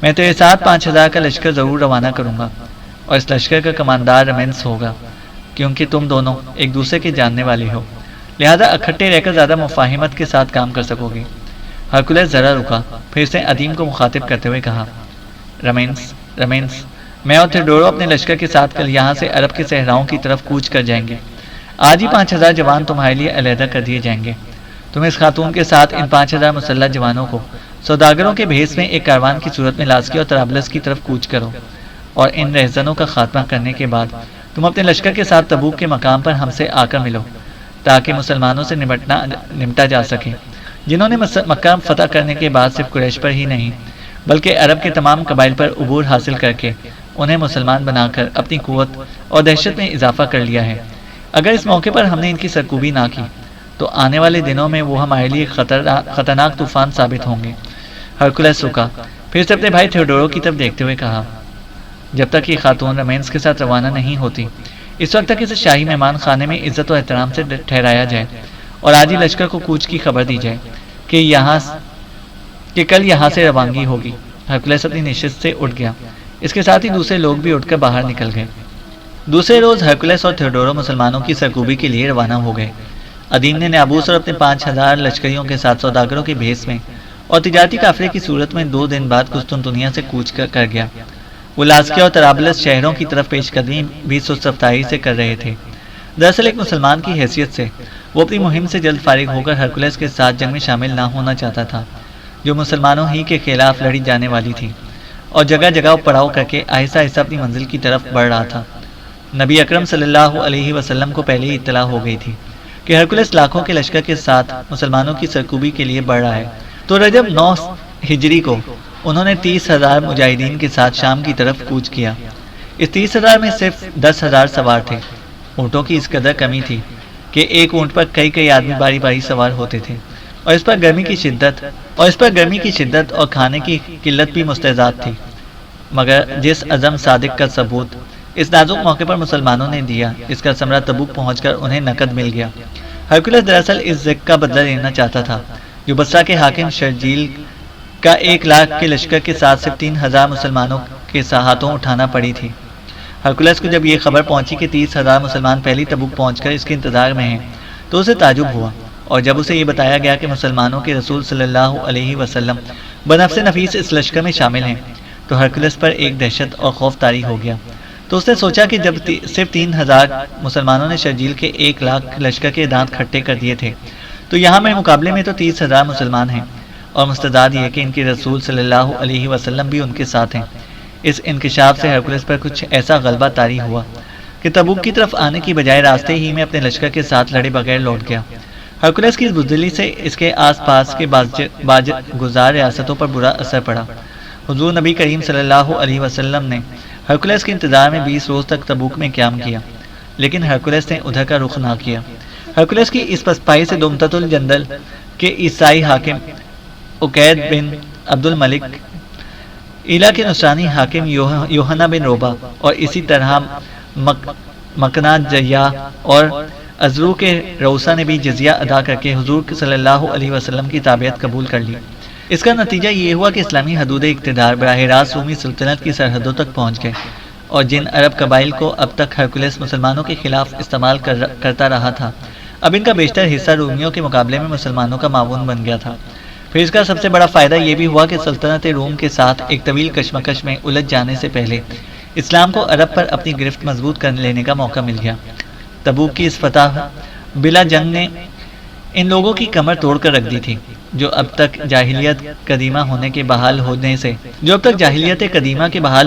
میں تیرے ساتھ 5000 کا لشکر ضرور روانہ کروں گا، اور اس لشکر کا کماندار رمینس ہوگا، کیونکہ تم دونوں ایک دوسرے کے جاننے والے ہو، لہذا اکٹھے رہ کر زیادہ مفاہمت کے ساتھ کام کر سکو گے۔ ہرکولس ذرا رکا، پھر اس نے ادیم کو مخاطب کرتے ہوئے کہا، رمینس، میں اور تھیوڈورو اپنے لشکر کے ساتھ کل یہاں سے عرب کے صحراؤں کی طرف کوچ کر جائیں گے۔ آج ہی 5000 جوان تمہارے لیے علیحدہ کر دیے جائیں گے۔ تم اس خاتون کے ساتھ ان 5000 مسلح جوانوں کو سوداگروں کے بھیس میں ایک کاروان کی صورت میں لازکیہ اور طرابلس کی طرف کوچ کرو، اور ان رہزنوں کا خاتمہ کرنے کے بعد تم اپنے لشکر کے ساتھ تبوک کے مقام پر ہم سے آ کر ملو، تاکہ مسلمانوں سے نمٹا جا سکے۔ جنہوں نے مکہ فتح کرنے کے بعد صرف قریش پر ہی نہیں بلکہ عرب کے تمام قبائل پر عبور حاصل کر کے انہیں مسلمان بنا کر اپنی قوت اور دہشت میں اضافہ کر لیا ہے۔ اگر اس موقع پر ہم نے ان کی سرکوبی نہ کی تو آنے والے دنوں میں وہ ہمارے لیے خطرناک طوفان ثابت ہوں گے۔ ہرکولس رکا، پھر سے اپنے بھائی تھیوڈورو کی طرف دیکھتے ہوئے کہا، جب تک یہ خاتون رمینس کے ساتھ روانہ نہیں ہوتی اس وقت تک اسے شاہی مہمان خانے میں عزت و احترام سے ٹھہرایا جائے اور آج ہی لشکر کو کوچ کی خبر دی جائے کہ کل یہاں سے روانگی ہوگی۔ ہرکولس اپنی نشست سے اٹھ گیا، اس کے ساتھ ہی دوسرے لوگ بھی اٹھ کر باہر نکل گئے۔ دوسرے روز ہرکولس اور تھیوڈورو مسلمانوں کی سرکوبی کے لیے روانہ ہو گئے۔ ادیم نے نیابوس اور اپنے 5000 لشکریوں کے ساتھ سوداگروں کے بھیس میں اور تجارتی قافلے کی صورت میں 2 دن بعد قسطنطنیہ سے کوچ کر گیا۔ وہ لازکیہ اور طرابلس شہروں کی طرف پیش قدمی بھی سست رفتاری سے کر رہے تھے۔ دراصل ایک مسلمان کی حیثیت سے وہ اپنی مہم سے جلد فارغ ہو کر ہرکولس کے ساتھ جنگ میں شامل نہ ہونا چاہتا تھا، جو مسلمانوں ہی کے خلاف لڑی جانے والی تھی، اور جگہ جگہ پڑاؤ کر کے آہستہ آہستہ اپنی منزل کی طرف بڑھ رہا تھا۔ نبی اکرم صلی اللہ علیہ وسلم کو پہلے ہی اطلاع ہو گئی تھی کہ ہرکولس لاکھوں کے لشکر کے ساتھ مسلمانوں کی سرکوبی کے لیے بڑھ رہا ہے، تو رجب 9 ہجری کو انہوں نے 30,000 مجاہدین کے ساتھ شام کی طرف کوچ کیا۔ اس 30,000 میں صرف 10,000 سوار تھے۔ اونٹوں کی اس قدر کمی تھی کہ ایک اونٹ پر کئی آدمی باری باری سوار ہوتے تھے، اور اس پر گرمی کی شدت اور کھانے کی قلت بھی مستعد تھی۔ مگر جس عزم صادق کا ثبوت اس نازک موقع پر مسلمانوں نے دیا، اس کا ثمرہ تبوک پہنچ کر انہیں نقد مل گیا۔ ہرکولس دراصل اس ذکر کا بدلہ لینا چاہتا تھا جو بصرہ کے حاکم شرجیل کا 1 لاکھ کے لشکر کے ساتھ صرف 3,000 مسلمانوں کے ہاتھوں اٹھانا پڑی تھی۔ ہرکولس کو جب یہ خبر پہنچی کہ 30,000 مسلمان پہلی تبوک پہنچ کر اس کے انتظار میں ہیں تو اسے تعجب ہوا، اور جب اسے یہ بتایا گیا کہ مسلمانوں کے رسول صلی اللہ علیہ وسلم بنفس نفیس اس لشکر میں شامل ہیں تو ہرکولس پر ایک دہشت اور خوف طاری ہو گیا۔ تو اس نے سوچا کہ جب صرف 3,000 مسلمانوں نے شرجیل کے 1 لاکھ لشکر کے دانت کھٹے کر دیے تھے تو یہاں میں مقابلے میں تو 30,000 مسلمان ہیں، اور مستعد یہ کہ ان کے رسول صلی اللہ علیہ وسلم بھی ان کے ساتھ ہیں۔ اس انکشاف سے ہرکولس پر کچھ ایسا غلبہ طاری ہوا کہ تبوک کی طرف آنے کی بجائے راستے ہی میں اپنے لشکر کے ساتھ لڑے بغیر لوٹ گیا۔ ہرکولس کی اس بزدلی سے اس کے آس پاس کے باج گزار ریاستوں پر برا اثر پڑا۔ حضور نبی کریم صلی اللہ علیہ وسلم نے ہرکولس کے انتظار میں 20 روز تک تبوک میں قیام کیا، لیکن ہرکولس نے ادھر کا رخ نہ کیا۔ ہرکولس کی اس پسپائی سے دومتت الجندل کے عیسائی حاکم عقید بن عبد الملک، ایلا کے نصرانی حاکم یوحنا بن روبا، اور اسی طرح مکنا جیا اور ازرو کے روسا نے بھی جزیہ ادا کر کے حضور صلی اللہ علیہ وسلم کی تابعیت قبول کر لی۔ اس کا نتیجہ یہ ہوا کہ اسلامی حدود اقتدار براہ راست رومی سلطنت کی سرحدوں تک پہنچ گئے، اور جن عرب قبائل کو اب تک ہرکولس مسلمانوں کے خلاف استعمال کرتا رہا تھا، اب ان کا بیشتر حصہ رومیوں کے مقابلے میں مسلمانوں کا معاون بن گیا تھا۔ پھر اس کا سب سے بڑا فائدہ یہ بھی ہوا کہ سلطنت روم کے ساتھ ایک طویل کشمکش میں الجھ جانے سے پہلے اسلام کو عرب پر اپنی گرفت مضبوط کر لینے کا موقع مل گیا۔ تبوک کی اس فتح بلا جنگ نے ان لوگوں کی کمر توڑ کر رکھ دی تھی جو اب تک جاہلیت قدیمہ کے بحال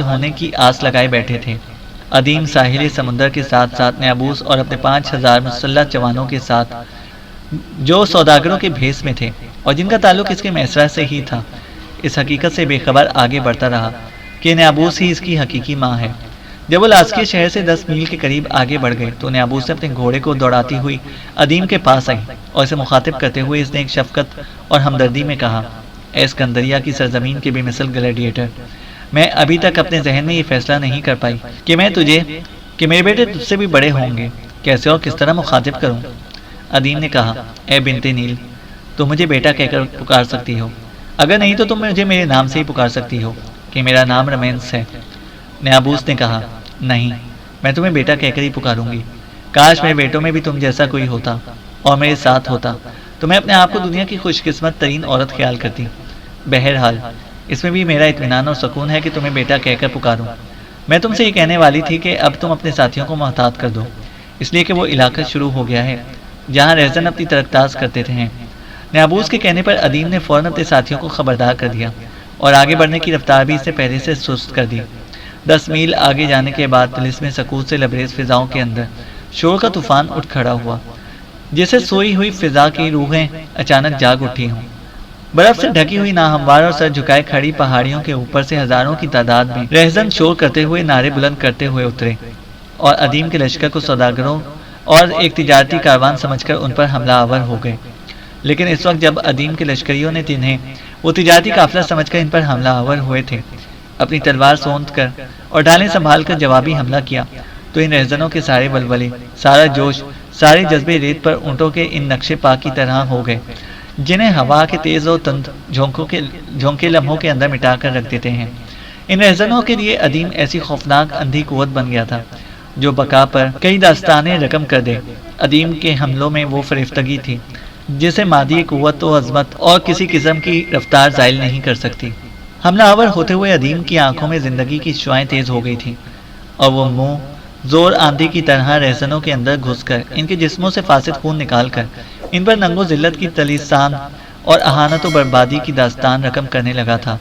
ہونے کی آس لگائے بیٹھے تھے۔ عدیم ساحل سمندر کے ساتھ ساتھ نیابوس اور اپنے 5,000 مسلح جوانوں کے ساتھ جو سوداگروں کے بھیس میں تھے اور جن کا تعلق اس کے میسرہ سے ہی تھا، اس حقیقت سے بے خبر آگے بڑھتا رہا کہ نیابوس ہی اس کی حقیقی ماں ہے۔ جب وہ لازکیہ شہر سے 10 میل کے قریب آگے بڑھ گئے تو نیابوس نے اپنے گھوڑے کو دوڑاتی ہوئی عدیم کے پاس آئی، اور اسے مخاطب کرتے ہوئے اس نے ایک شفقت اور ہمدردی میں کہا، اے اسکندریہ کی سرزمین کے بے مثل گلیڈیٹر، میں ابھی تک اپنے ذہن میں یہ فیصلہ نہیں کر پائی کہ میں تجھے کہ میرے بیٹے تجھ سے بھی بڑے ہوں گے کیسے اور کس طرح مخاطب کروں۔ عدیم نے کہا، اے بنت نیل، تم مجھے بیٹا کہہ کر پکار سکتی ہو، اگر نہیں تو تم مجھے میرے نام سے ہی پکار سکتی ہو کہ میرا نام رمینس ہے۔ نیابوس نے کہا، نہیں، میں تمہیں بیٹا کہہ کر ہی پکاروں گی۔ کاش میرے بیٹوں میں بھی تم جیسا کوئی ہوتا اور میرے ساتھ ہوتا تو میں اپنے آپ کو دنیا کی خوش قسمت ترین عورت خیال کرتی۔ بہرحال اس میں بھی میرا اطمینان اور سکون ہے کہ تمہیں بیٹا کہہ کر پکاروں۔ میں تم سے یہ کہنے والی تھی کہ اب تم اپنے ساتھیوں کو محتاط کر دو، اس لیے کہ وہ علاقہ شروع ہو گیا ہے جہاں رہزن اپنی ترکتاز کرتے تھے۔ نیابوس کے کہنے پر عدیم نے فوراً اپنے ساتھیوں کو خبردار کر دیا اور آگے بڑھنے کی رفتار بھی اس سے پہلے سے سست کر دی۔ 10 میل آگے جانے کے بعد طلسم سکوت سے لبریز فضاؤں کے اندر شور کا طوفان اٹھ کھڑا ہوا۔ جیسے سوئی ہوئی فضا کی روحیں اچانک جاگ اٹھی ہوں۔ برف سے ڈھکی ہوئی ناہموار اور سر جھکائے کھڑی پہاڑیوں کے اوپر سے ہزاروں کی تعداد میں رہزن شور کرتے ہوئے نعرے بلند کرتے ہوئے اترے اور ادیم کے لشکر کو سوداگروں اور ایک تجارتی کاروان سمجھ کر ان پر حملہ آور ہو گئے۔ لیکن اس وقت جب ادیم کے لشکریوں نے جنہیں وہ تجارتی قافلہ سمجھ کر ان پر حملہ آور ہوئے تھے اپنی تلوار سونت کر اور ڈالیں سنبھال کر جوابی حملہ کیا، تو ان رہزنوں کے سارے ولولے، سارا جوش، سارے جذبے ریت پر اونٹوں کے ان نقشے پا کی طرح ہو گئے جنہیں ہوا کے تیز و تند جھونکے لمحوں کے اندر مٹا کر رکھ دیتے ہیں۔ ان رہزنوں کے لیے ادیم ایسی خوفناک اندھی قوت بن گیا تھا جو بقا پر کئی داستانیں رقم کر دے۔ ادیم کے حملوں میں وہ فریفتگی تھی جسے مادی قوت و عظمت اور کسی قسم کی رفتار زائل نہیں کر سکتی۔ حملہ آور ہوتے ہوئے ادیم کی آنکھوں میں زندگی کی شعاعیں تیز ہو گئی تھیں اور وہ منہ زور آندھی کی طرح رہزنوں کے اندر گھس کر ان کے جسموں سے فاسد خون نکال کر ان پر ننگ و ذلت کی تلیسان اور اہانت و بربادی کی داستان رقم کرنے لگا تھا۔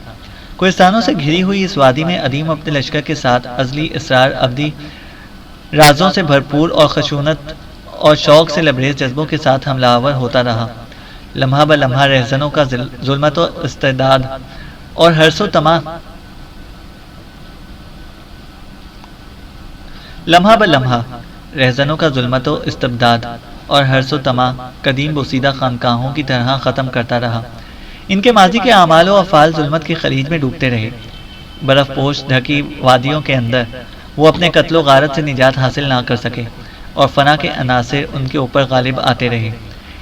کوہستانوں سے گھری ہوئی اس وادی میں ادیم اپنے لشکر کے ساتھ ازلی اسرار ابدی رازوں سے بھرپور اور خشونت اور شوق سے لبریز جذبوں کے ساتھ حملہ آور ہوتا رہا۔ لمحہ بہ لمحہ رہزنوں کا ظلمت و استعداد اور حرص و طمع لمحہ بہ لمحہ رہزنوں کا ظلمت و استبداد اور حرص و طمع قدیم بوسیدہ خانقاہوں کی طرح ختم کرتا رہا۔ ان کے ماضی کے اعمال و افعال ظلمت کی خلیج میں ڈوبتے رہے۔ برف پوش ڈھکی وادیوں کے اندر وہ اپنے قتل و غارت سے نجات حاصل نہ کر سکے اور فنا کے عناصر ان کے اوپر غالب آتے رہے۔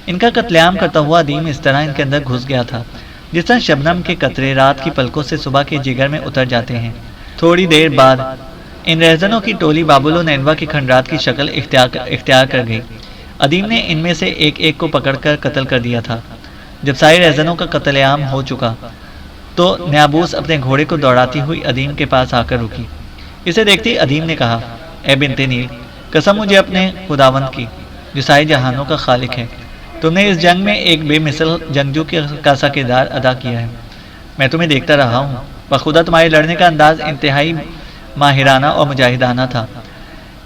ان کا قتل عام کرتا ہوا ادیم اس طرح ان کے اندر گھس گیا تھا جس طرح شبنم کے قطرے رات کی پلکوں سے صبح کے جگر میں اتر جاتے ہیں۔ تھوڑی دیر بعد ان رہزنوں کی ٹولی بابل و نینوا کی کھنڈرات کی شکل اختیار کر گئی۔ ادیم نے ان میں سے ایک ایک کو پکڑ کر قتل کر دیا تھا۔ جب سارے رہزنوں کا قتل عام ہو چکا تو نیابوس اپنے گھوڑے کو دوڑاتی ہوئی ادیم کے پاس آ کر رکی۔ اسے دیکھتی ادیم نے کہا، اے بنت نیل، قسم مجھے اپنے خداوند کی جو سارے جہانوں کا خالق ہے، تم نے اس جنگ میں ایک بے مثل جنگجو کا سا کردار ادا کیا ہے۔ میں تمہیں دیکھتا رہا ہوں، بخدا تمہارے لڑنے کا انداز انتہائی ماہرانہ اور مجاہدانہ تھا۔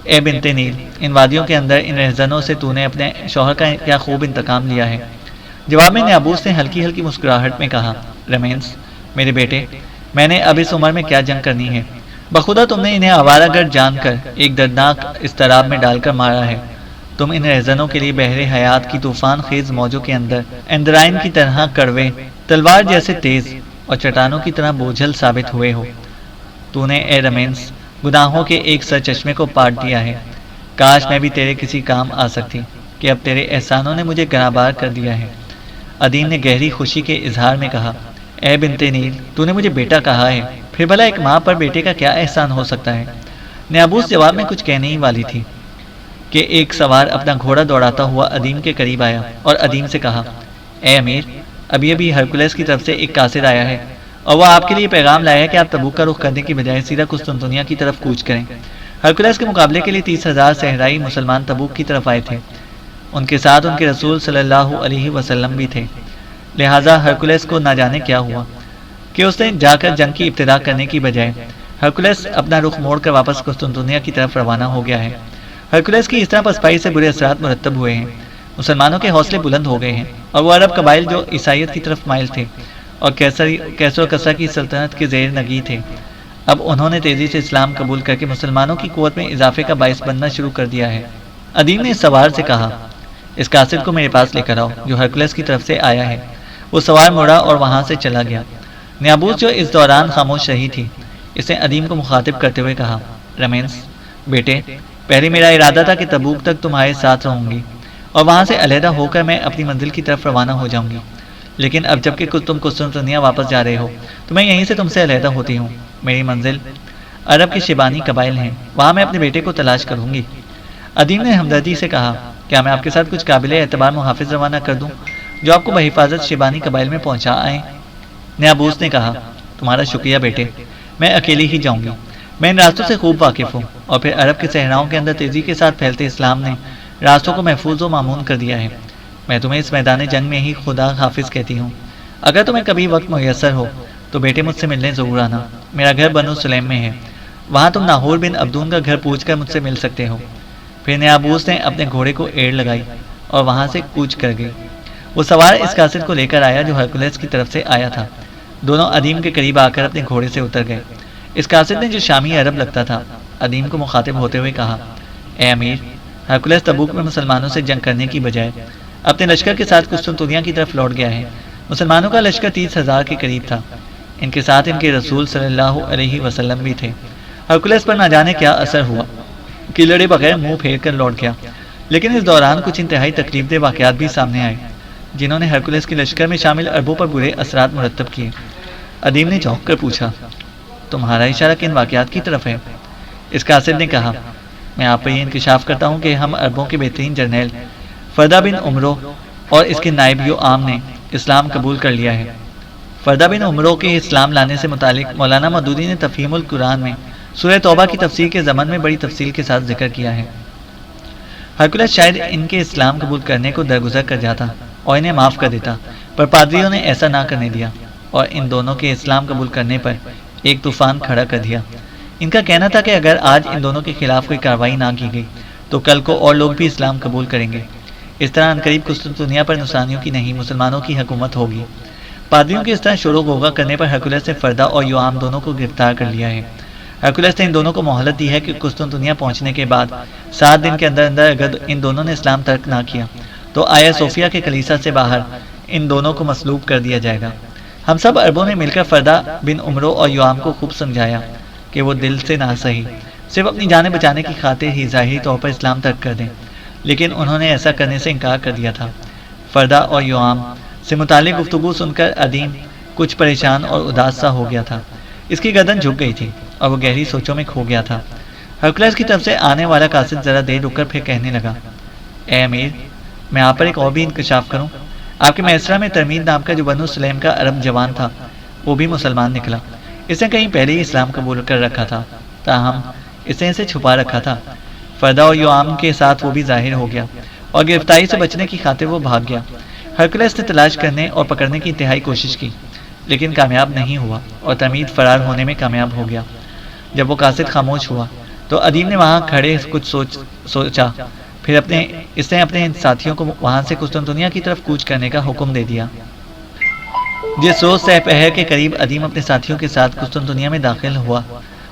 اے بنت نیل، ان وادیوں کے اندر ان رہزنوں سے تو نے اپنے شوہر کا کیا خوب انتقام لیا ہے۔ جواب میں نیابوس نے ہلکی ہلکی مسکراہٹ میں کہا، رمینس میرے بیٹے، میں نے اب اس عمر میں کیا جنگ کرنی ہے؟ بخدا تم نے انہیں آوارہ گرد جان کر ایک دردناک اضطراب میں ڈال کر مارا ہے۔ تم ان رہزنوں کے لیے بحر حیات کی طوفان خیز موجوں کے اندر اندرائن کی طرح کڑوے، تلوار جیسے تیز اور چٹانوں کی طرح بوجھل ثابت ہوئے ہو۔ تو نے اے رمینس گناہوں کے ایک سر چشمے کو پاٹ دیا ہے۔ کاش میں بھی تیرے کسی کام آ سکتی کہ اب تیرے احسانوں نے مجھے گناہبار کر دیا ہے۔ ادیم نے گہری خوشی کے اظہار میں کہا، اے بنت نیل، تو نے مجھے بیٹا کہا ہے، پھر بھلا ایک ماں پر بیٹے کا کیا احسان ہو سکتا ہے؟ نیابوس جواب میں کچھ کہنے ہی والی تھی کہ ایک سوار اپنا گھوڑا دوڑاتا ہوا ادیم کے قریب آیا اور ادیم سے کہا، اے امیر، ابھی ابھی ہرکولس کی طرف سے ایک قاصد آیا ہے اور وہ آپ کے لیے پیغام لایا ہے کہ آپ تبوک کا رخ کرنے کی بجائے سیدھا قسطنطنیہ کی طرف کوچ کریں۔ ہرکولس کے مقابلے کے لیے 30,000 صحرائی مسلمان تبوک کی طرف آئے تھے۔ ان کے ساتھ ان کے رسول صلی اللہ علیہ وسلم بھی تھے۔ لہٰذا ہرکولس کو نہ جانے کیا ہوا کہ اس نے جا کر جنگ کی ابتدا کرنے کی بجائے ہرکولس اپنا رخ موڑ کر واپس قسطنطنیہ کی طرف روانہ ہو گیا ہے۔ ہرکولس کی اس طرح پسپائی سے برے اثرات مرتب ہوئے ہیں۔ مسلمانوں کے حوصلے بلند ہو گئے ہیں اور وہ عرب قبائل جو عیسائیت کی طرف مائل تھے اور کیسر و کسرا کی سلطنت کے زیر نگی تھے، اب انہوں نے تیزی سے اسلام قبول کر کے مسلمانوں کی قوت میں اضافے کا باعث بننا شروع کر دیا ہے۔ ادیم نے اس سوار سے کہا، اس قاصد کو میرے پاس لے کر آؤ جو ہرکولس کی طرف سے آیا ہے۔ وہ سوار مڑا اور وہاں سے چلا گیا۔ نیابوس جو اس دوران خاموش رہی تھی، اس نے ادیم کو مخاطب کرتے ہوئے کہا، رمینس بیٹے، پہلے میرا ارادہ تھا کہ تبوک تک تمہارے ساتھ رہوں گی اور وہاں سے علیحدہ ہو کر میں اپنی منزل کی طرف روانہ ہو جاؤں گی، لیکن اب جب کہ تم قسطنطنیہ واپس جا رہے ہو تو میں یہیں سے تم سے علیحدہ ہوتی ہوں۔ میری منزل عرب کے شیبانی قبائل ہیں، وہاں میں اپنے بیٹے کو تلاش کروں گی۔ ادیم نے ہمدردی سے کہا، کیا میں آپ کے ساتھ کچھ قابل اعتبار محافظ روانہ کر دوں جو آپ کو بحفاظت شیبانی قبائل میں پہنچا آئیں؟ نیابوس نے کہا، تمہارا شکریہ بیٹے، میں اکیلی ہی جاؤں گی۔ میں ان راستوں سے خوب واقف ہوں اور پھر عرب کے صحراؤں کے اندر تیزی کے ساتھ پھیلتے اسلام نے راستوں کو محفوظ و مامون کر دیا ہے۔ میں تمہیں اس میدان جنگ میں ہی خدا حافظ کہتی ہوں۔ اگر تمہیں کبھی وقت میسر ہو تو بیٹے مجھ سے ملنے ضرور آنا۔ میرا گھر بنو سلیم میں ہے، وہاں تم ناہور بن عبدون کا گھر پوچھ کر مجھ سے مل سکتے ہو۔ پھر نیابوس نے اپنے گھوڑے کو ایڑ لگائی اور وہاں سے کوچ کر گئی۔ وہ سوار اس قاصد کو لے کر آیا جو ہرکولس کی طرف سے آیا تھا۔ دونوں ادیم کے قریب آ کر اپنے گھوڑے سے اتر گئے۔ اس قاصد نے جو شامی عرب لگتا تھا ادیم کو مخاطب ہوتے ہوئے کہا، اے امیر، ہرکولس تبوک میں مسلمانوں سے جنگ کرنے کی بجائے اپنے لشکر کے ساتھ قسطنطنیہ کی طرف لوٹ گیا ہے۔ مسلمانوں کا لشکر 30,000 کے قریب تھا۔ ان کے ساتھ ان کے رسول صلی اللہ علیہ وسلم بھی تھے۔ ہرکولس پر نہ جانے کیا اثر ہوا کہ لڑے بغیر منہ پھیر کر لوٹ گیا، لیکن اس دوران کچھ انتہائی تکلیف دہ واقعات بھی سامنے آئے جنہوں نے ہرکولس کے لشکر میں شامل عربوں پر برے اثرات مرتب کیے۔ ادیم نے چونک کر پوچھا، تمہارا اشارہ کن واقعات کی طرف ہے؟ اس قاصد نے کہا، میں آپ پر یہ انکشاف کرتا ہوں کہ ہم عربوں کے بہترین جرنیل فردہ بن عمرو اور اس کے نائب یوآم نے اسلام قبول کر لیا ہے۔ فردہ بن عمرو کے اسلام لانے سے متعلق مولانا مودودی نے تفہیم القرآن میں سورہ توبہ کی تفسیر کے ضمن میں بڑی تفصیل کے ساتھ ذکر کیا ہے۔ ہرکولس شاید ان کے اسلام قبول کرنے کو درگزر کر جاتا اور انہیں معاف کر دیتا، پر پادریوں نے ایسا نہ کرنے دیا اور ان دونوں کے اسلام قبول کرنے پر ایک طوفان کھڑا کر دیا۔ ان کا کہنا تھا کہ اگر آج ان دونوں کے خلاف کوئی کارروائی نہ کی گئی تو کل کو اور لوگ بھی اسلام قبول کریں گے۔ اس طرح عنقریب قسطنطنیہ پر نصرانیوں کی نہیں مسلمانوں کی حکومت ہوگی۔ پادریوں کے اس طرح شور و غوغا کرنے پر ہرکولس نے فردہ اور یوآم دونوں کو گرفتار کر لیا ہے۔ ہرکولس نے ان دونوں کو مہلت دی ہے کہ قسطنطنیہ پہنچنے کے بعد 7 دن کے اندر اندر اگر ان دونوں نے اسلام ترک نہ کیا تو آیا صوفیہ کے کلیسا سے باہر ان دونوں کو مصلوب کر دیا جائے گا۔ ہم سب عربوں نے مل کر فردہ بن عمرو اور یوآم کو خوب سمجھایا کہ وہ دل سے نہ سہی صرف اپنی جانیں بچانے کی خاطر ہی ظاہری طور پر اسلام ترک کر دیں، لیکن انہوں نے ایسا کرنے سے انکار کر دیا تھا۔ فردہ اور یوآم سے متعلق گفتگو سن کر ادیم کچھ پریشان اور اداس سا ہو گیا تھا۔ اس کی گردن جھک گئی تھی اور وہ گہری سوچوں میں کھو گیا تھا۔ ہرکولس کی طرف سے آنے والا قاصد ذرا دیر رک کر پھر کہنے لگا، اے امیر، میں آپ پر ایک اور بھی انکشاف کروں؟ آپ کے میسرہ میں ترمید نام کا جو بنو سلیم کا عرب جوان تھا وہ بھی مسلمان نکلا۔ اس نے کہیں پہلے ہی اسلام قبول کر رکھا تھا، تاہم اس نے اسے چھپا رکھا تھا۔ فردہ اور یوآم کے ساتھ وہ بھی ظاہر ہو گیا اور گرفتاری سے بچنے کی خاطر وہ بھاگ گیا۔ ہرکولس نے تلاش کرنے اور پکڑنے کی انتہائی کوشش کی لیکن کامیاب نہیں ہوا اور ترمید فرار ہونے میں کامیاب ہو گیا۔ جب وہ قاصد خاموش ہوا تو ادیم نے وہاں کھڑے کچھ سوچا، پھر اس نے اپنے ساتھیوں کو وہاں سے قسطنطنیہ کی طرف کوچ کرنے کا حکم دے دیا۔ جس روز سہ پہر کے قریب ادیم اپنے ساتھیوں کے ساتھ قسطنطنیہ میں داخل ہوا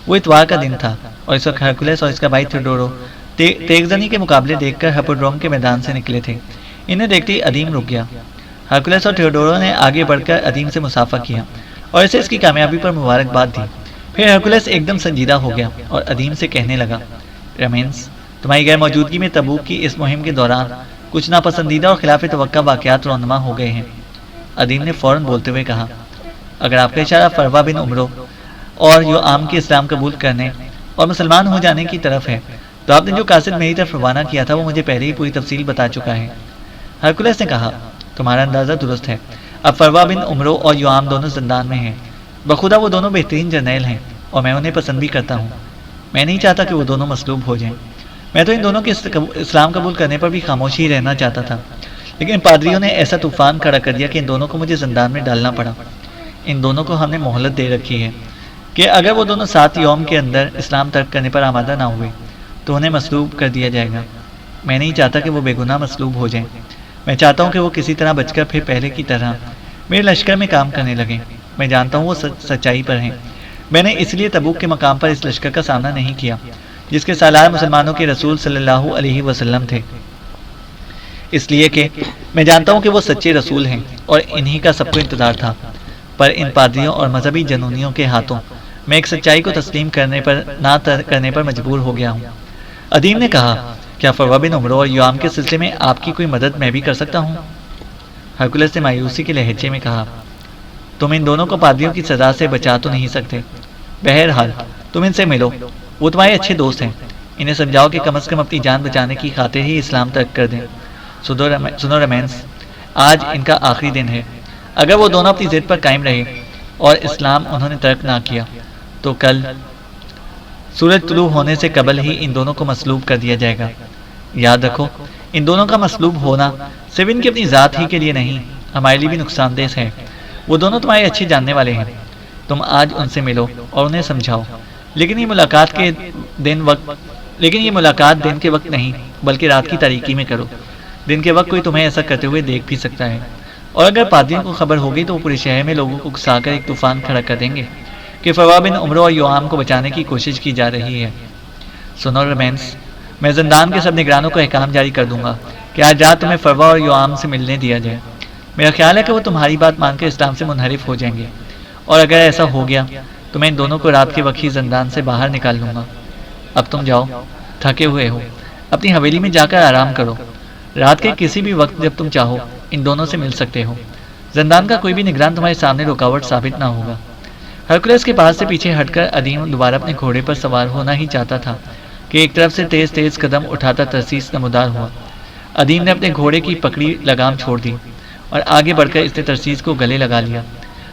وہ اتوار کا دن تھا اور اس وقت ہرکولس اور اس کا بھائی تھیوڈورو تیغزنی کے مقابلے دیکھ کر ہپوڈروم کے میدان سے نکلے تھے۔ انہیں دیکھتے ہی ادیم رک گیا۔ ہرکولس اور تھیوڈورو نے آگے بڑھ کر ادیم سے مصافحہ کیا اور اسے اس کی کامیابی پر مبارکباد دی۔ پھر ہرکولس ایک دم سنجیدہ ہو گیا اور ادیم سے کہنے لگا، رمینس، تمہاری غیر موجودگی میں تبوک کی اس مہم کے دوران کچھ ناپسندیدہ اور خلاف توقع واقعات رونما ہو گئے ہیں۔ ادیم نے فوراً بولتے ہوئے کہا، اگر آپ کا اشارہ فروہ بن عمرو اور یوآم کے اسلام قبول کرنے اور مسلمان ہو جانے کی طرف ہے تو آپ نے جو قاصد میری طرف روانہ کیا تھا وہ مجھے پہلے ہی پوری تفصیل بتا چکا ہے۔ ہرکولس نے کہا، تمہارا اندازہ درست ہے۔ اب فروہ بن عمرو اور یوآم دونوں زندان میں ہیں۔ بخدا وہ دونوں بہترین جرنیل ہیں اور میں انہیں پسند بھی کرتا ہوں۔ میں نہیں چاہتا کہ وہ دونوں مصلوب ہو جائیں۔ میں تو ان دونوں کے اسلام قبول کرنے پر بھی خاموش ہی رہنا چاہتا تھا، لیکن پادریوں نے ایسا طوفان کھڑا کر دیا کہ ان دونوں کو مجھے زندان میں ڈالنا پڑا۔ ان دونوں کو ہم نے مہلت دے رکھی ہے کہ اگر وہ دونوں 7 یوم کے اندر اسلام ترک کرنے پر آمادہ نہ ہوئے تو انہیں مصلوب کر دیا جائے گا۔ میں نہیں چاہتا کہ وہ بے گناہ مصلوب ہو جائیں۔ میں چاہتا ہوں کہ وہ کسی طرح بچ کر پھر پہلے کی طرح میرے لشکر میں کام کرنے لگیں۔ میں جانتا ہوں وہ سچائی پر ہیں۔ میں نے اس لیے تبوک کے مقام پر اس لشکر کا سامنا نہیں کیا جس کے سالار مسلمانوں کے رسول صلی اللہ علیہ وسلم تھے، اس لیے کہ میں جانتا ہوں کہ وہ سچے رسول ہیں اور انہی کا سب کو انتظار تھا، پر ان پادریوں اور مذہبی جنونیوں کے ہاتھوں میں ایک سچائی کو تسلیم نہ کرنے پر مجبور ہو گیا ہوں۔ ادیم نے کہا، کیا فروہ بن عمرو اور یوآم کے سلسلے میں آپ کی کوئی مدد میں بھی کر سکتا ہوں؟ ہرکولس نے مایوسی کے لہجے میں کہا، تم ان دونوں کو پادریوں کی سزا سے بچا تو نہیں سکتے، بہرحال تم ان سے ملو، وہ تمہارے اچھے دوست ہیں، انہیں سمجھاؤ کہ کم از کم اپنی جان بچانے کی خاطر ہی اسلام ترک کر دیں۔ سنو رمینس، آج ان کا آخری دن ہے۔ اگر وہ دونوں اپنی ضد پر قائم رہے اور اسلام انہوں نے ترک نہ کیا تو کل سورج طلوع ہونے سے قبل ہی ان دونوں کو مصلوب کر دیا جائے گا۔ یاد رکھو، ان دونوں کا مصلوب ہونا صرف ان کی اپنی ذات ہی کے لیے نہیں، ہمارے لیے بھی نقصان دہ ہے۔ وہ دونوں تمہارے اچھے جاننے والے ہیں، تم آج ان سے ملو اور انہیں سمجھاؤ، لیکن یہ ملاقات دن کے وقت نہیں بلکہ رات کی تاریکی میں کرو، دن کے وقت کوئی تمہیں ایسا کرتے ہوئے دیکھ بھی سکتا ہے، اور اگر پادریوں کو خبر ہوگی تو وہ پورے شہر میں لوگوں کو اکسا کر ایک طوفان کھڑا کر دیں گے کہ فروا بن عمرو اور یوام کو بچانے کی کوشش کی جا رہی ہے۔ سنو رمینس، میں زندان کے سب نگرانوں کو احکام جاری کر دوں گا کہ آج رات تمہیں فروا اور یوام سے ملنے دیا جائے۔ میرا خیال ہے کہ وہ تمہاری بات مان کر اسلام سے منحرف ہو جائیں گے، اور اگر ایسا ہو گیا تو میں ان دونوں کو رات کے وقت ہی زندان سے باہر نکال لوں گا۔ اب تم جاؤ، تھکے ہوئے ہو، اپنی حویلی میں جا کر آرام کرو۔ رات کے کسی بھی وقت جب تم چاہو ان دونوں سے مل سکتے ہو۔ زندان کا کوئی بھی نگران تمہارے سامنے رکاوٹ ثابت نہ ہوگا۔ ہرکولس کے پاس سے پیچھے ہٹ کر ادیم دوبارہ اپنے گھوڑے پر سوار ہونا ہی چاہتا تھا کہ ایک طرف سے تیز تیز قدم اٹھاتا ترسیس نمودار ہوا۔ ادیم نے اپنے گھوڑے کی پکڑی لگام چھوڑ دی اور آگے بڑھ کر اس نے ترسیس کو گلے لگا لیا۔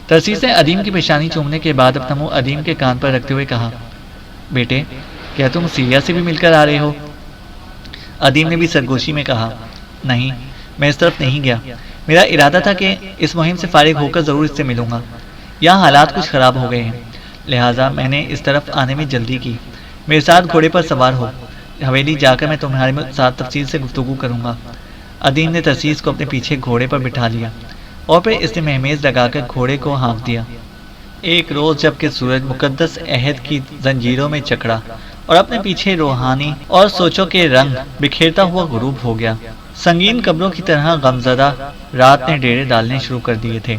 ترسیس نے ادیم کی پیشانی چومنے کے بعد اپنا منہ ادیم کے کان پر رکھتے ہوئے کہا، بیٹے کیا تم سیریا سے بھی مل کر آ رہے ہو؟ ادیم نے بھی سرگوشی میں کہا، نہیں، میں اس طرف نہیں گیا، میرا ارادہ تھا کہ اس مہم سے فارغ ہو کر ضرور اس سے ملوں گا۔ یہاں حالات کچھ خراب ہو گئے ہیں، لہٰذا میں نے اس طرف آنے میں جلدی کی۔ میرے ساتھ گھوڑے پر سوار ہو، حویلی جا کر میں تمہارے ساتھ تفصیل سے گفتگو کروں گا۔ ادیم نے ترسیس کو اپنے پیچھے گھوڑے پر بٹھا لیا اور پھر اس نے مہمیز لگا کر گھوڑے کو ہانک دیا۔ ایک روز جب کہ سورج مقدس عہد کی زنجیروں میں جکڑا اور اپنے پیچھے روحانی اور سوچوں کے رنگ بکھیرتا ہوا غروب ہو گیا، سنگین قبروں کی طرح غمزدہ رات نے ڈیرے ڈالنے شروع کر دیے تھے،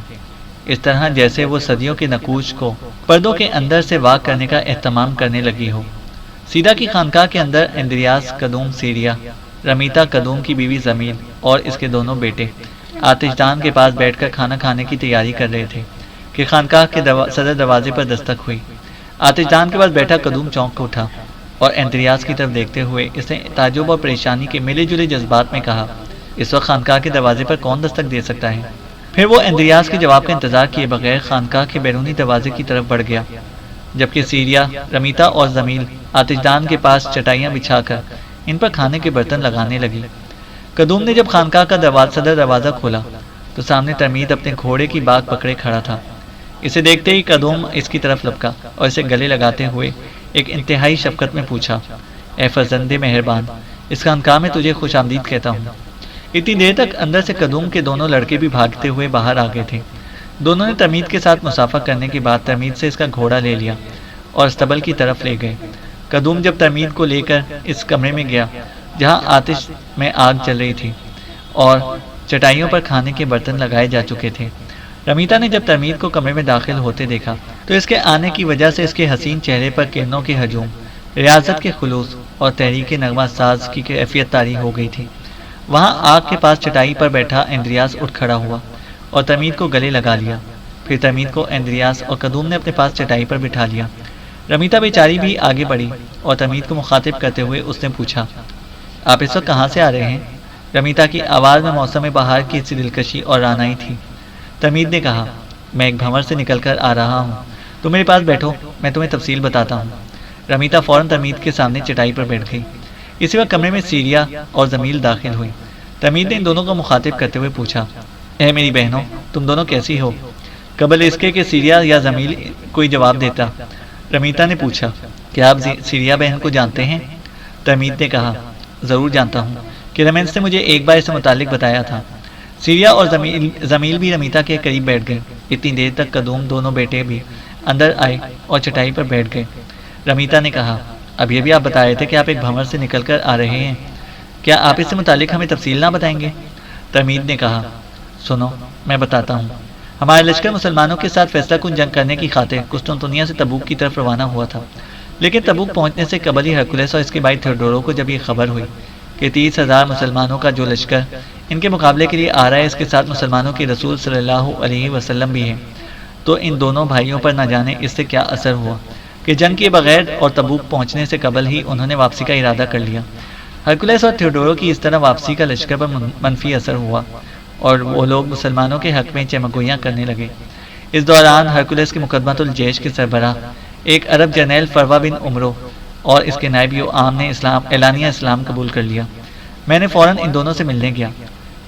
اس طرح جیسے وہ صدیوں کے نقوش کو پردوں کے اندر سے واق کرنے کا اہتمام کرنے لگی ہو۔ سیدھا کی خانقاہ کے اندر اندریاس قدوم سیریا، رمیتا قدوم کی بیوی زمیل اور اس کے دونوں بیٹے آتش دان کے پاس بیٹھ کر کھانا کھانے کی تیاری کر رہے تھے کہ خانقاہ کے صدر دروازے پر دستک ہوئی۔ آتش دان کے پاس بیٹھا قدوم چونک کے اٹھا اور اندریاس کی طرف دیکھتے ہوئے اس نے تعجب اور پریشانی کے ملے جلے جذبات میں کہا، اس وقت خانقاہ کے دروازے پر کون دستک دے سکتا ہے؟ پھر وہ اندریاس کے جواب کا انتظار کیے بغیر خانقاہ کے بیرونی دروازے کی طرف بڑھ گیا، جبکہ سیریا، رمیتا اور زمیل آتش دان کے پاس چٹائیاں بچھا کر ان پر کھانے کے برتن لگانے لگی۔ قدوم نے جب خانقاہ کا صدر دروازہ کھولا تو سامنے ترمید اپنے گھوڑے کی باگ پکڑے کھڑا تھا۔ اسے دیکھتے ہی قدوم اس کی طرف لپکا اور اسے گلے لگاتے ہوئے ایک انتہائی شفقت میں پوچھا، اے فرزند مہربان، اس خانقاہ میں تجھے خوش آمدید کہتا ہوں۔ اتنی دیر تک اندر سے قدوم کے دونوں لڑکے بھی بھاگتے ہوئے باہر آ گئے تھے۔ دونوں نے ترمید کے ساتھ مسافہ کرنے کے بعد ترمید سے اس کا گھوڑا لے لیا اور استبل کی طرف لے گئے۔ قدوم جب ترمید کو لے کر اس کمرے میں گیا جہاں آتش میں آگ جل رہی تھی اور چٹائیوں پر کھانے کے برتن لگائے جا چکے تھے، رمیتا نے جب ترمید کو کمرے میں داخل ہوتے دیکھا تو اس کے آنے کی وجہ سے اس کے حسین چہرے پر کرنوں کے ہجوم، ریاضت کے خلوص اور تحریک نغمہ ساز کی کیفیت طاری ہو گئی تھی۔ وہاں آگ کے پاس چٹائی پر بیٹھا اندریاس اٹھ کھڑا ہوا اور ترمید کو گلے لگا لیا۔ پھر ترمید کو اندریاس اور قدوم نے اپنے پاس چٹائی پر بٹھا لیا۔ رمیتا بیچاری بھی آگے بڑھی اور ترمید کو مخاطب کرتے ہوئے اس نے پوچھا، آپ اس وقت کہاں سے آ رہے ہیں؟ رمیتا کی آواز میں موسم بہار کی سی دلکشی اور رانائی تھی۔ ترمید نے کہا، میں ایک بھنور سے نکل کر آ رہا ہوں، تم میرے پاس بیٹھو، میں تمہیں تفصیل بتاتا ہوں۔ رمیتا فوراً ترمید کے سامنے چٹائی پر بیٹھ گئی۔ اسی وقت کمرے میں سیریا اور زمیل داخل ہوئی۔ ترمید نے ان دونوں کو مخاطب کرتے ہوئے پوچھا، اے میری بہنوں، تم دونوں کیسی ہو؟ قبل اس کے کہ سیریا یا زمیل کوئی جواب دیتا، رمیتا نے پوچھا، کیا آپ سیریا بہن کو جانتے ہیں؟ ترمید نے کہا، ضرور جانتا ہوں، کہ رمینس نے مجھے ایک بار اس سے متعلق بتایا تھا۔ سیریا اور زمیل بھی رمیتا کے قریب بیٹھ گئے۔ اتنی دیر تک قدوم دونوں بیٹے بھی اندر آئے اور چٹائی پر بیٹھ گئے۔ رمیتا نے کہا، اب یہ بھی آپ بتا رہے تھے کہ آپ ایک بھنور سے نکل کر آ رہے ہیں، کیا آپ اس سے متعلق ہمیں تفصیل نہ بتائیں گے؟ ترمید نے کہا، سنو میں بتاتا ہوں۔ ہمارا لشکر مسلمانوں کے ساتھ فیصلہ کن جنگ کرنے کی خاطر قسطنطنیہ سے تبوک کی طرف روانہ ہوا تھا، لیکن تبوک پہنچنے سے قبل ہی ہرکولس اور اس کے بھائی تھیوڈورو کو جب یہ خبر ہوئی کہ 30,000 مسلمانوں کا جو لشکر ان کے مقابلے کے لیے آ رہا ہے، اس کے ساتھ مسلمانوں کے رسول صلی اللہ علیہ وسلم بھی ہیں، تو ان دونوں بھائیوں پر نہ جانے اس سے کیا اثر ہوا کہ جنگ کے بغیر اور تبوک پہنچنے سے قبل ہی انہوں نے واپسی کا ارادہ کر لیا۔ ہرکولس اور تھیوڈورو کی اس طرح واپسی کا لشکر پر منفی اثر ہوا اور وہ لوگ مسلمانوں کے حق میں چمگویاں کرنے لگے۔ اس دوران ہرکولس کے مقدمۃ الجیش کے سربراہ ایک عرب جرنیل فروا بن عمرو اور اس کے نائب یوآم نے اعلانیہ اسلام قبول کر لیا۔ میں نے فوراً ان دونوں سے ملنے گیا۔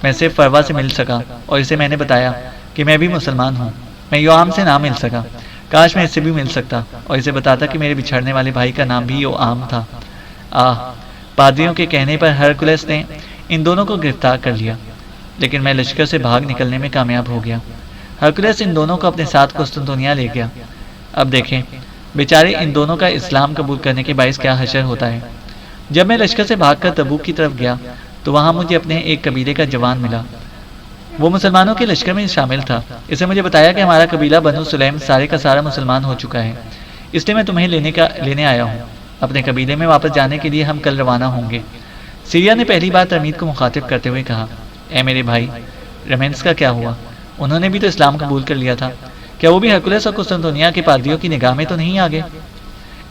میں صرف فروا سے مل سکا اور اسے میں نے بتایا کہ میں بھی مسلمان ہوں۔ میں یوآم سے نہ مل سکا، کاش میں اس سے بھی مل سکتا اور اسے بتاتا کہ میرے بچھڑنے والے بھائی کا نام بھی یوآم تھا۔ پادریوں کے کہنے پر ہرکولس نے ان دونوں کو گرفتار کر لیا، لیکن میں لشکر سے بھاگ نکلنے میں کامیاب ہو گیا۔ ہرکولس ان دونوں کو اپنے ساتھ قسطنطنیہ لے گیا۔ اب دیکھیں بیچارے ان دونوں کا اسلام قبول کرنے کے باعث کیا حشر ہوتا ہے۔ جب میں لشکر سے بھاگ کر تبوک کی طرف گیا تو وہاں مجھے اپنے ایک قبیلے کا جوان ملا۔ وہ مسلمانوں کے لشکر میں شامل تھا۔ اسے مجھے بتایا کہ ہمارا قبیلہ بنو سلیم سارے کا سارا مسلمان ہو چکا ہے، اس لیے میں تمہیں لینے آیا ہوں۔ اپنے قبیلے میں واپس جانے کے لیے ہم کل روانہ ہوں گے۔ سیریا نے پہلی بار ترمید کو مخاطب کرتے ہوئے کہا، اے میرے بھائی، رمینس کا کیا ہوا؟ انہوں نے بھی تو اسلام قبول کر لیا تھا، کیا وہ بھی ہرکولس اور قسطنطنیہ کے پادریوں کی نگاہ میں تو نہیں آگے؟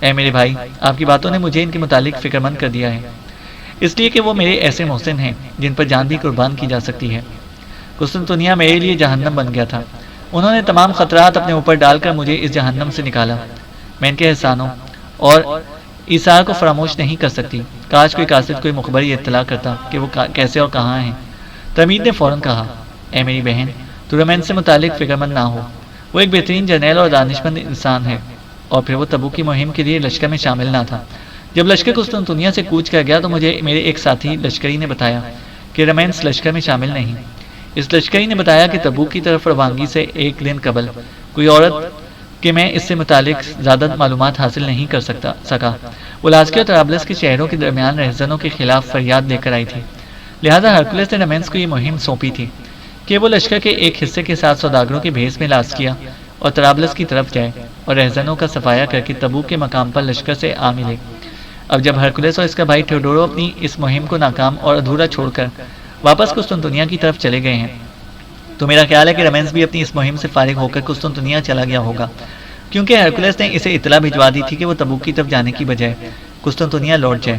اے میرے بھائی، آپ کی باتوں نے مجھے ان کے متعلق فکر مند کر دیا ہے، اس لیے کہ وہ میرے ایسے محسن ہیں جن پر جان بھی قربان کی جا سکتی ہے۔ قسطنطنیہ میرے لیے جہنم بن گیا تھا، انہوں نے تمام خطرات اپنے اوپر ڈال کر مجھے اس جہنم سے نکالا۔ میں ان کے احسانوں اور ایثار کو فراموش نہیں کر سکتی۔ کاش کوئی قاصد کوئی مخبری اطلاع کرتا کہ وہ کیسے اور کہاں ہیں۔ ترمید نے فوراً کہا، اے میری بہن، تو رمین سے متعلق فکر مند نہ ہو، وہ ایک بہترین جرنیل اور دانشمند انسان ہے، اور پھر وہ تبوک کی مہم کے لیے لشکر میں شامل نہ تھا۔ جب لشکر قسطنطنیہ سے کوچ کر گیا تو مجھے میرے ایک ساتھی لشکری نے بتایا کہ رمینس لشکر میں شامل نہیں۔ اس لشکری نے بتایا کہ تبوک کی طرف روانگی سے ایک دن قبل کوئی عورت کہ میں اس سے متعلق زیادہ معلومات حاصل نہیں کر سکا، وہ لازکیہ اور طرابلس کے شہروں کے درمیان رہزنوں کے خلاف فریاد لے کر آئی تھی۔ لہذا ہرکولس نے رمینس کو یہ مہم سونپی تھی کہ وہ لشکر کے ایک حصے کے ساتھ سوداگروں کے بھیس میں لازکیہ اور طرابلس کی طرف جائے اور رہزنوں کا صفایا کر کے تبوک کے مقام پر لشکر سے آ ملے۔ اب جب ہرکولس اور اس کا بھائی تھیوڈورو اپنی اس مہم کو ناکام اور ادھورا چھوڑ کر واپس قسطنطنیہ کی طرف چلے گئے ہیں تو میرا خیال ہے کہ رمینس بھی اپنی اس مہم سے فارغ ہو کر قسطنطنیہ چلا گیا ہوگا، کیونکہ ہرکولس نے اسے اطلاع بھجوا دی تھی کہ وہ تبوک کی طرف جانے کی بجائے قسطنطنیہ لوٹ جائے۔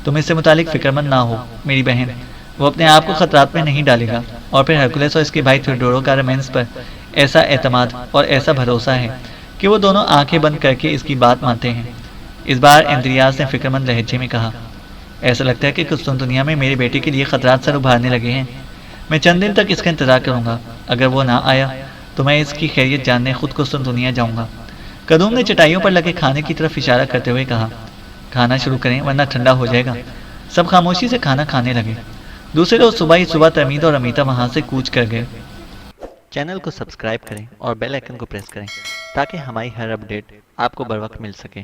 تم اس سے متعلق فکر مند نہ ہو میری بہن، وہ اپنے آپ کو خطرات میں نہیں ڈالے گا۔ اور پھر ہرکولس اور اس کے بھائی تھیوڈورو کا رمینس پر ایسا اعتماد اور ایسا بھروسہ ہے کہ وہ دونوں آنکھیں بند کر کے اس کی بات مانتے ہیں۔ اس بار اندریاس نے فکر مند لہجے میں کہا، ایسا لگتا ہے کہ قسطنطنیہ میں میرے بیٹے کے لیے خطرات سر ابھارنے لگے ہیں۔ میں چند دن تک اس کا انتظار کروں گا، اگر وہ نہ آیا تو میں اس کی خیریت جاننے خود قسطنطنیہ جاؤں گا۔ قدوم نے چٹائیوں پر لگے کھانے کی طرف اشارہ کرتے ہوئے کہا، کھانا شروع کریں ورنہ ٹھنڈا ہو جائے گا۔ سب خاموشی سے کھانا کھانے لگے۔ دوسرے روز صبح ہی ترمید اور امیتا وہاں سے کوچ کر گئے۔ چینل کو سبسکرائب کریں اور بیل آئیکن کو پریس کریں تاکہ ہماری ہر اپڈیٹ آپ کو بر وقت مل سکے۔